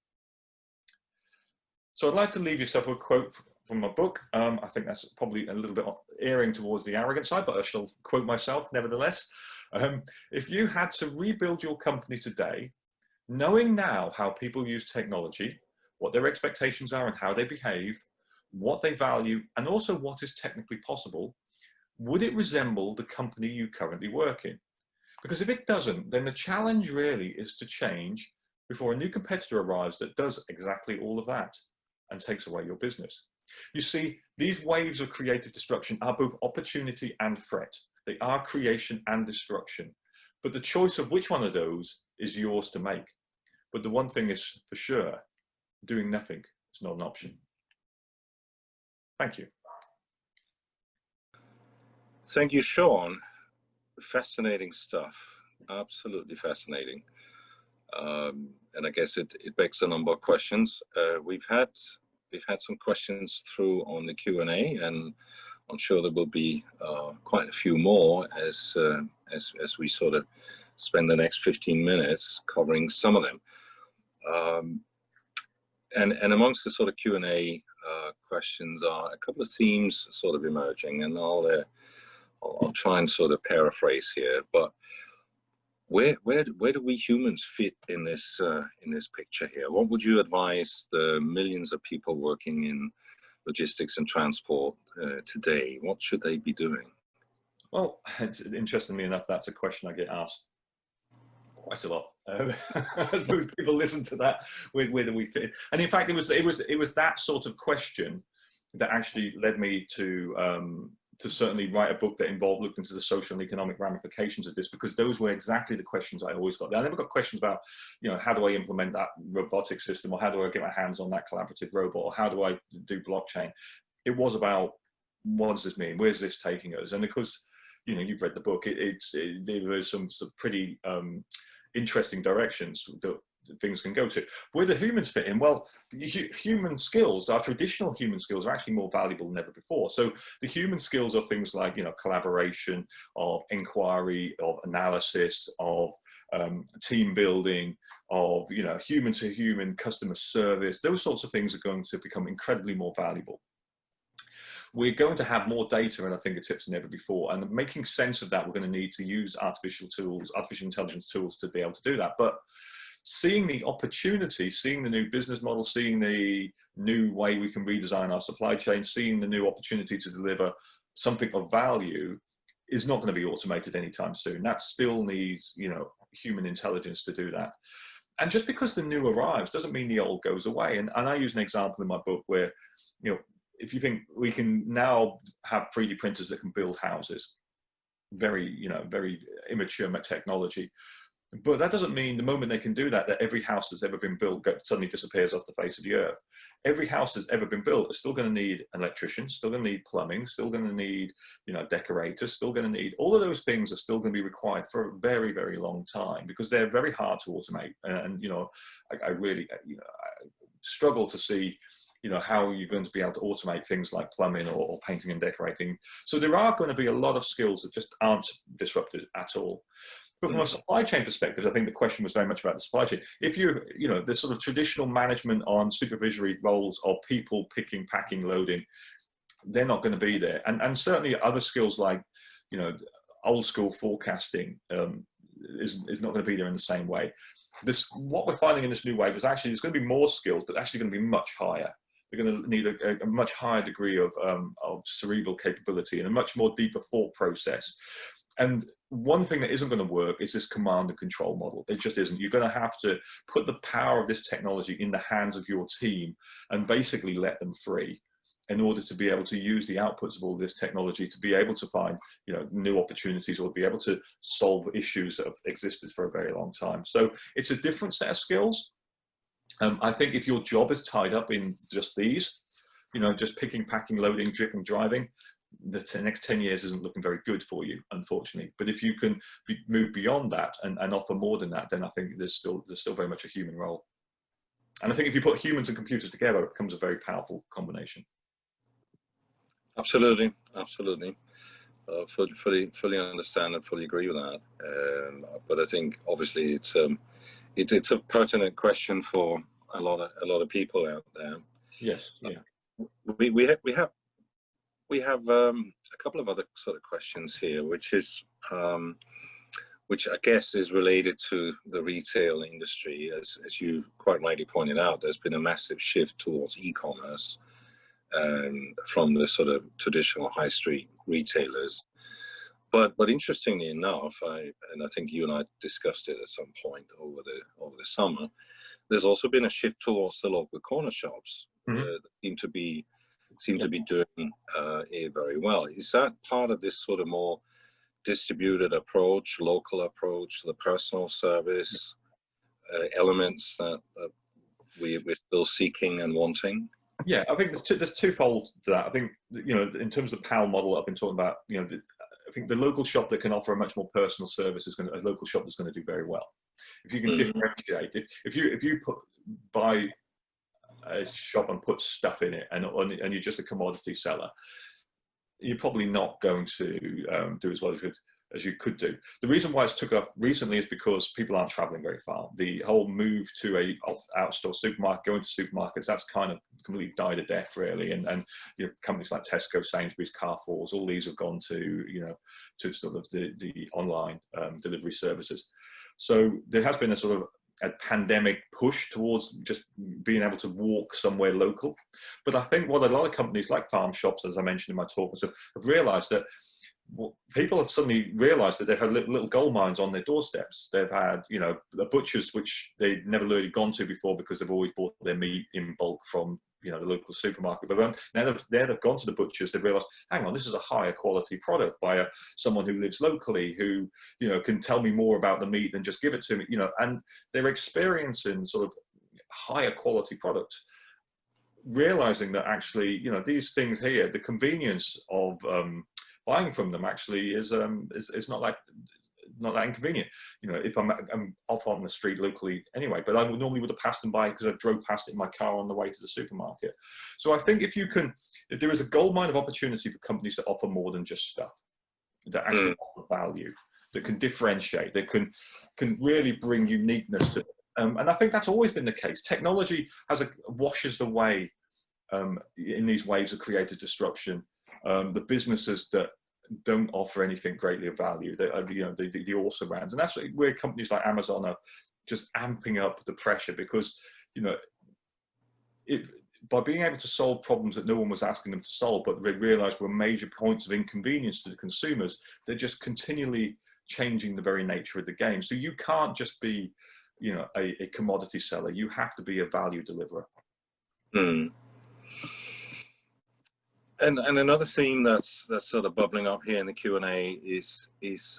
So I'd like to leave yourself with a quote from my book. I think that's probably a little bit erring towards the arrogant side, but I shall quote myself nevertheless. If you had to rebuild your company today, knowing now how people use technology, what their expectations are and how they behave, what they value, and also what is technically possible, would it resemble the company you currently work in? Because if it doesn't, then the challenge really is to change before a new competitor arrives that does exactly all of that and takes away your business. You see, these waves of creative destruction are both opportunity and threat. They are creation and destruction. But the choice of which one of those is yours to make. But the one thing is for sure, doing nothing is not an option. Thank you. Thank you, Sean. Fascinating stuff. Absolutely fascinating. And I guess it begs a number of questions. We've had some questions through on the Q&A, and I'm sure there will be quite a few more as we sort of spend the next 15 minutes covering some of them. And amongst the sort of Q&A questions are a couple of themes sort of emerging, and I'll try and sort of paraphrase here, but where do we humans fit in this picture here? What would you advise the millions of people working in logistics and transport today? What should they be doing? Well, interestingly enough, that's a question I get asked quite a lot. Most people listen to that. Where do we fit? And in fact, it was that sort of question that actually led me to certainly write a book that looked into the social and economic ramifications of this, because those were exactly the questions I always got. I never got questions about, how do I implement that robotic system, or how do I get my hands on that collaborative robot, or how do I do blockchain? It was about, what does this mean? Where's this taking us? And because, you've read the book, there was some pretty interesting directions that things can go to. Where do humans fit in? Well, human skills, our traditional human skills, are actually more valuable than ever before. So the human skills are things like, collaboration, of inquiry, of analysis, of team building, of, human to human customer service. Those sorts of things are going to become incredibly more valuable. We're going to have more data at our fingertips than ever before, and making sense of that, we're going to need to use artificial intelligence tools to be able to do that. But seeing the opportunity, seeing the new business model, seeing the new way we can redesign our supply chain, seeing the new opportunity to deliver something of value is not going to be automated anytime soon. That still needs, human intelligence to do that. And just because the new arrives doesn't mean the old goes away. And I use an example in my book where, if you think we can now have 3D printers that can build houses, very immature technology. But that doesn't mean the moment they can do that, that every house that's ever been built suddenly disappears off the face of the earth. Every house that's ever been built is still going to need electricians, still going to need plumbing, still going to need, decorators, still going to need, all of those things are still going to be required for a very, very long time, because they're very hard to automate. And I really, I struggle to see, how you're going to be able to automate things like plumbing or painting and decorating. So there are going to be a lot of skills that just aren't disrupted at all. But from a supply chain perspective, I think the question was very much about the supply chain. If the sort of traditional management on supervisory roles of people picking, packing, loading, they're not going to be there. And certainly other skills like, old school forecasting is not going to be there in the same way. What we're finding in this new wave is actually there's going to be more skills, but actually going to be much higher. They're going to need a much higher degree of cerebral capability and a much more deeper thought process. And one thing that isn't going to work is this command and control model. It just isn't. You're going to have to put the power of this technology in the hands of your team and basically let them free in order to be able to use the outputs of all this technology to be able to find, new opportunities or be able to solve issues that have existed for a very long time. So it's a different set of skills. I think if your job is tied up in just these, just picking, packing, loading, driving, the next 10 years isn't looking very good for you, unfortunately. But if you can move beyond that and offer more than that, then I think there's still very much a human role. And I think if you put humans and computers together, it becomes a very powerful combination. Absolutely. Fully understand and fully agree with that. But I think obviously it's a pertinent question for a lot of people out there. Yes. Yeah. we have a couple of other sort of questions here, which I guess is related to the retail industry. As you quite rightly pointed out, there's been a massive shift towards e-commerce from the sort of traditional high street retailers. But interestingly enough, I think you and I discussed it at some point over the summer, there's also been a shift towards the local corner shops that seem to be doing very well. Is that part of this sort of more distributed approach, local approach, the personal service elements that we're still seeking and wanting? Yeah, I think there's twofold to that. I think, you know, in terms of the PAL model I've been talking about, you know, I think the local shop that can offer a much more personal service is a local shop that's going to do very well. If you can differentiate, if you buy a shop and put stuff in it and you're just a commodity seller, you're probably not going to do as well as you could do. The reason why it's took off recently is because people aren't traveling very far. The whole move to a out-store supermarket, going to supermarkets, that's kind of completely died a death, really. And you know, companies like Tesco, Sainsbury's, Carrefour's, all these have gone to, you know, to sort of the online delivery services. So there has been a sort of a pandemic push towards just being able to walk somewhere local. But I think what a lot of companies like farm shops, as I mentioned in my talk, have realized that people have suddenly realized that they've had little gold mines on their doorsteps. They've had, you know, the butchers, which they'd never really gone to before because they've always bought their meat in bulk from, you know, the local supermarket. But now they've gone to the butchers, they've realized, hang on, this is a higher quality product by someone who lives locally, who, you know, can tell me more about the meat than just give it to me, you know, and they're experiencing sort of higher quality products, realizing that actually, you know, these things here, the convenience of buying from them actually is not that inconvenient. You know, if I'm off on the street locally anyway, but I would normally have passed them by because I drove past it in my car on the way to the supermarket. So I think if there is a goldmine of opportunity for companies to offer more than just stuff, that actually offer value, that can differentiate, that can really bring uniqueness to it. And I think that's always been the case. Technology washes away in these waves of creative destruction. The businesses that don't offer anything greatly of value, you know, the also brands, and that's where companies like Amazon are just amping up the pressure, because, you know, by being able to solve problems that no one was asking them to solve, but they realized were major points of inconvenience to the consumers, they're just continually changing the very nature of the game. So you can't just be, you know, a commodity seller. You have to be a value deliverer. And another theme that's sort of bubbling up here in the Q&A is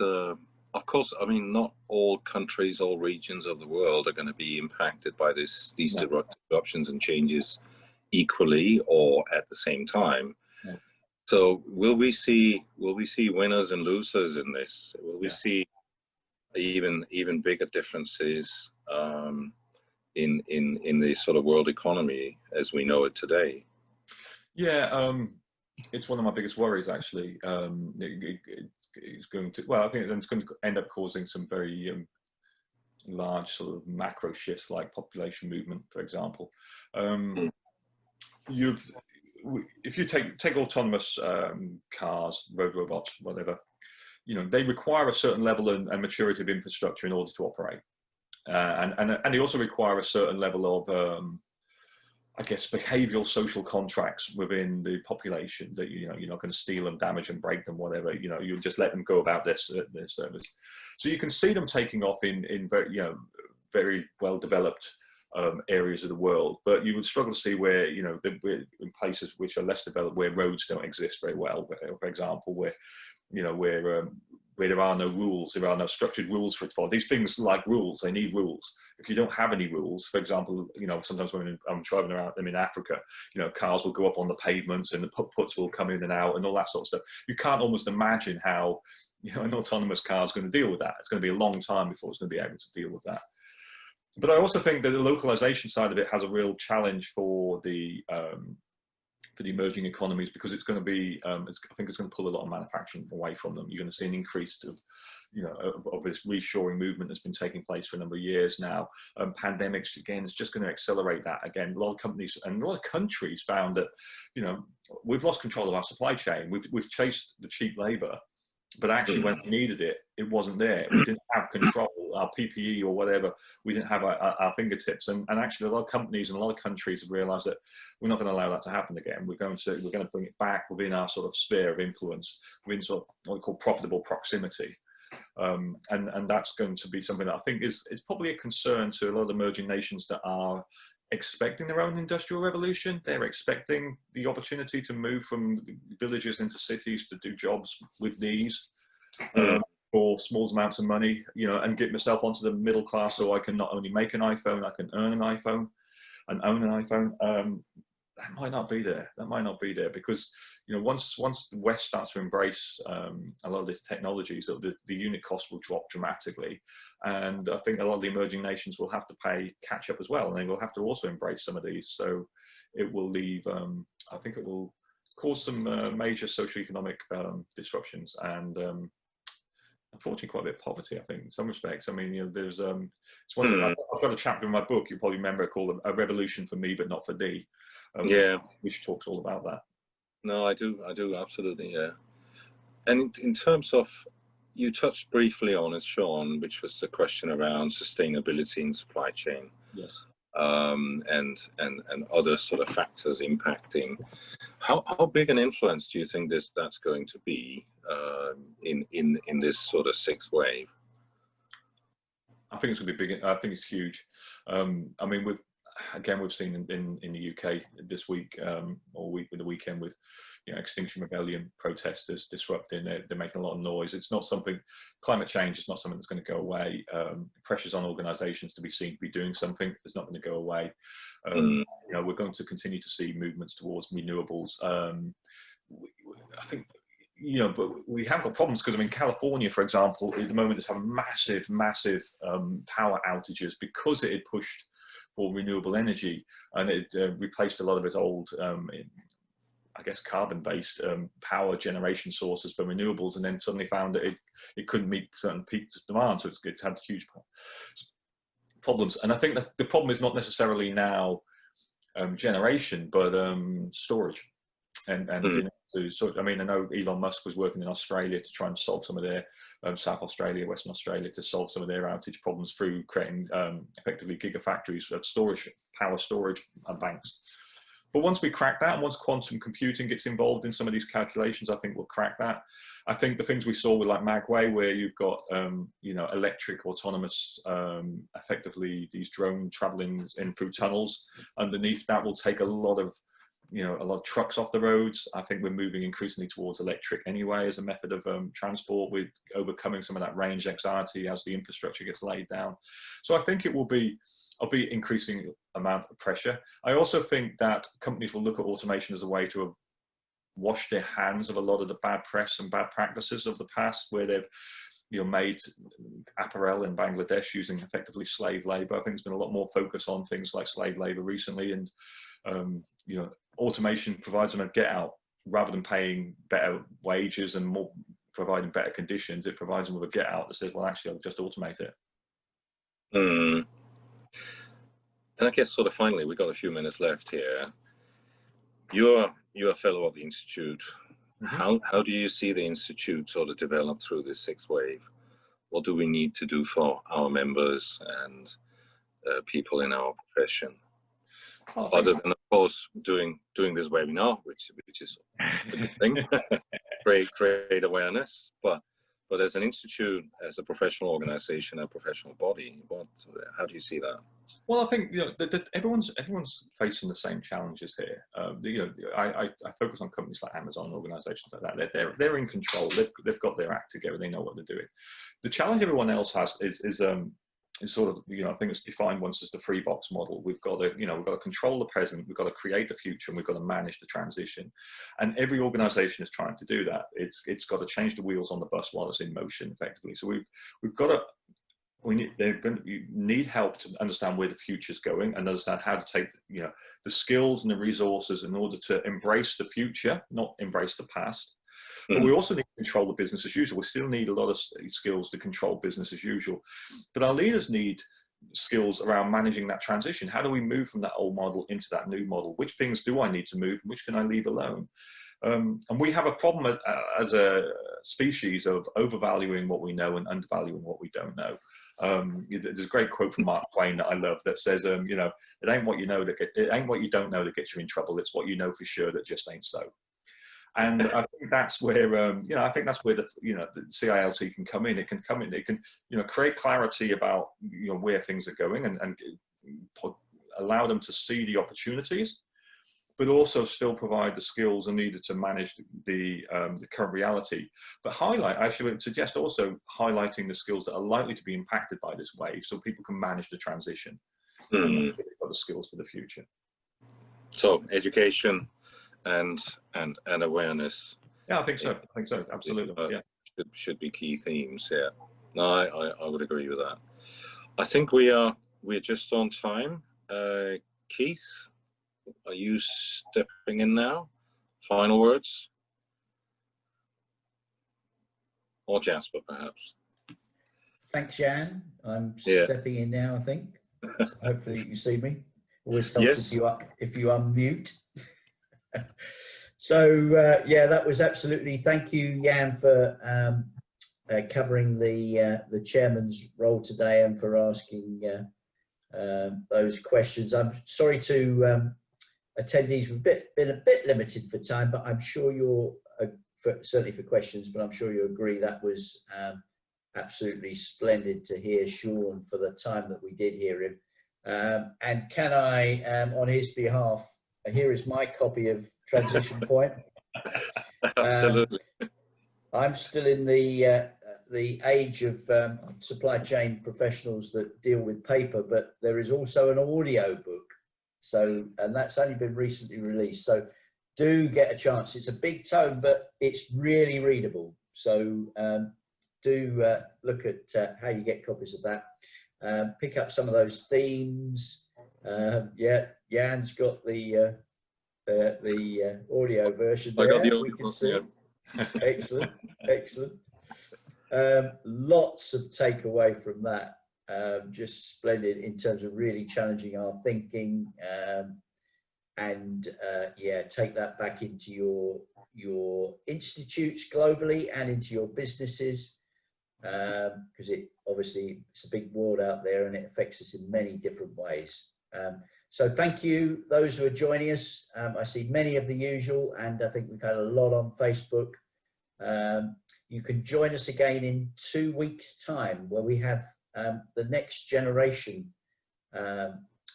of course, I mean, not all countries, all regions of the world are going to be impacted by these disruptions and changes equally or at the same time. Yeah. So will we see winners and losers in this? Will we see even bigger differences in the sort of world economy as we know it today? Yeah. It's one of my biggest worries, actually. It's going to, well, I think it's going to end up causing some very large sort of macro shifts, like population movement, for example. If you take autonomous cars, road robots, whatever, you know, they require a certain level and maturity of infrastructure in order to operate, and they also require a certain level of I guess behavioral social contracts within the population, that, you know, you're not going to steal them, damage them, break them, whatever. You know, you'll just let them go about their service. So you can see them taking off in very, you know, very well developed areas of the world, but you would struggle to see where, you know, in places which are less developed, where roads don't exist very well, for example, where, you know, where there are no rules, there are no structured rules for it to follow. These things like rules, they need rules. If you don't have any rules, for example, you know, sometimes when I'm driving around them in Africa, you know, cars will go up on the pavements and the puts will come in and out and all that sort of stuff. You can't almost imagine how, you know, an autonomous car is going to deal with that. It's going to be a long time before it's going to be able to deal with that. But I also think that the localization side of it has a real challenge for the for the emerging economies, because it's going to be, I think it's going to pull a lot of manufacturing away from them. You're going to see an increase of, of this reshoring movement that's been taking place for a number of years now. Pandemics, again, is just going to accelerate that. Again, a lot of companies and a lot of countries found that, we've lost control of our supply chain. We've chased the cheap labor, but actually when we needed it, it wasn't there. We didn't have control, our PPE or whatever, we didn't have our fingertips. And actually a lot of companies and a lot of countries have realized that we're not going to allow that to happen again. We're going to bring it back within our sort of sphere of influence, within sort of what we call profitable proximity. And that's going to be something that I think is probably a concern to a lot of emerging nations that are expecting their own industrial revolution. They're expecting the opportunity to move from villages into cities to do jobs with these for small amounts of money, and get myself onto the middle class so I can not only make an iPhone, I can earn an iPhone and own an iPhone. That might not be there. That might not be there because, once the West starts to embrace a lot of these technologies, the unit cost will drop dramatically. And I think a lot of the emerging nations will have to catch up as well. And they will have to also embrace some of these. So it will leave, I think it will cause some major socioeconomic disruptions and unfortunately quite a bit of poverty, I think, in some respects. I mean, there's, it's one of the, I've got a chapter in my book, you probably remember, called A Revolution for Me, but Not for Thee. Which talks all about that. No, I do, absolutely, yeah. And in terms of, you touched briefly on it, Sean, which was the question around sustainability in supply chain. Yes. And other sort of factors impacting. How big an influence do you think that's going to be in this sort of sixth wave? I think it's going to be big. I think it's huge. I mean, we've seen in the UK this week, or the weekend with, Extinction Rebellion protesters disrupting. They're making a lot of noise. It's not something. Climate change is not something that's going to go away. Pressures on organisations to be seen to be doing something is not going to go away. We're going to continue to see movements towards renewables. I think. But we have got problems because, California, for example, at the moment is having massive power outages because it had pushed for renewable energy, and it replaced a lot of its old, carbon-based power generation sources for renewables, and then suddenly found that it couldn't meet certain peaks of demand, so it's had huge problems. And I think that the problem is not necessarily now generation, but storage. And I know Elon Musk was working in Australia to try and solve some of their South Australia, Western Australia, to solve some of their outage problems through creating effectively gigafactories of storage, power storage banks. But once we crack that, and once quantum computing gets involved in some of these calculations, I think we'll crack that. I think the things we saw with like Magway, where you've got electric, autonomous, effectively these drone traveling in through tunnels underneath, that will take a lot of trucks off the roads. I think we're moving increasingly towards electric anyway as a method of transport, with overcoming some of that range anxiety as the infrastructure gets laid down. So I think it will be a increasing amount of pressure. I also think that companies will look at automation as a way to wash their hands of a lot of the bad press and bad practices of the past, where they've made apparel in Bangladesh using effectively slave labor. I think there's been a lot more focus on things like slave labor recently, and automation provides them a get out rather than paying better wages and more providing better conditions. It provides them with a get out that says, well, actually, I'll just automate it. And I guess sort of finally, we've got a few minutes left here. You're a fellow of the Institute. How do you see the Institute sort of develop through this sixth wave? What do we need to do for our members and people in our profession? Other than, of course, doing this webinar, which is a good thing, create awareness. But as an institute, as a professional organization, a professional body, how do you see that? Well, I think everyone's facing the same challenges here. I focus on companies like Amazon, organizations like that. They're in control. They've got their act together. They know what they're doing. The challenge everyone else has is sort of, I think it's defined once as the free box model. We've got to control the present, we've got to create the future, and we've got to manage the transition. And every organization is trying to do that. It's got to change the wheels on the bus while it's in motion, effectively. So we've got to you need help to understand where the future's going and understand how to take the skills and the resources in order to embrace the future, not embrace the past. But we also need to control the business as usual. We still need a lot of skills to control business as usual. But our leaders need skills around managing that transition. How do we move from that old model into that new model? Which things do I need to move? Which can I leave alone? And we have a problem as a species of overvaluing what we know and undervaluing what we don't know. There's a great quote from Mark Twain that I love that says, it ain't what you know it ain't what you don't know that gets you in trouble. It's what you know for sure that just ain't so. And I think that's where, the CILT can come in. It can come in. It can, create clarity about, where things are going and allow them to see the opportunities, but also still provide the skills needed to manage the current reality. But I should suggest also highlighting the skills that are likely to be impacted by this wave, so people can manage the transition. And they've got the skills for the future. So education and awareness. Yeah, I think so. Absolutely. Should be key themes. Yeah. No, I would agree with that. I think we're just on time. Keith, are you stepping in now? Final words? Or Jasper, perhaps? Thanks, Jan. I'm stepping in now, I think. So hopefully you can see me. Always helps if you unmute. So that was absolutely. Thank you, Jan, for covering the chairman's role today and for asking those questions. I'm sorry to attendees. We've been a bit limited for time, but I'm sure you're certainly for questions. But I'm sure you agree that was absolutely splendid to hear Sean for the time that we did hear him. And can I, on his behalf, here is my copy of Transition Point. Absolutely. I'm still in the age of supply chain professionals that deal with paper, but there is also an audio book. So, and that's only been recently released. So do get a chance. It's a big tome, but it's really readable. So do look at how you get copies of that. Pick up some of those themes. Jan's got the audio version there. I got the audio. We can see. Excellent. Lots of takeaway from that. Just splendid in terms of really challenging our thinking, and take that back into your institutes globally and into your businesses, because it's a big world out there and it affects us in many different ways. So thank you, those who are joining us. I see many of the usual, and I think we've had a lot on Facebook. You can join us again in 2 weeks' time, where we have the next generation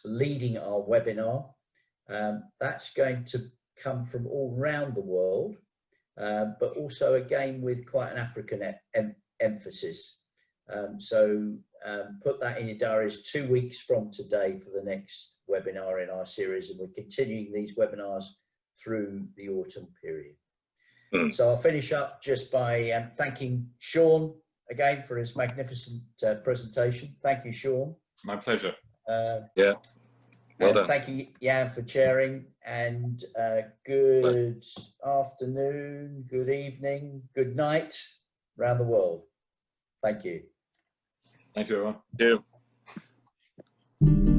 leading our webinar. That's going to come from all around the world, but also again with quite an African emphasis. So put that in your diaries, 2 weeks from today for the next webinar in our series, and we're continuing these webinars through the autumn period. So I'll finish up just by thanking Sean again for his magnificent presentation. Thank you, Sean. My pleasure. Well done. Thank you, Jan, for chairing, and good afternoon, good evening, good night around the world. Thank you. Thank you, everyone. Thank you.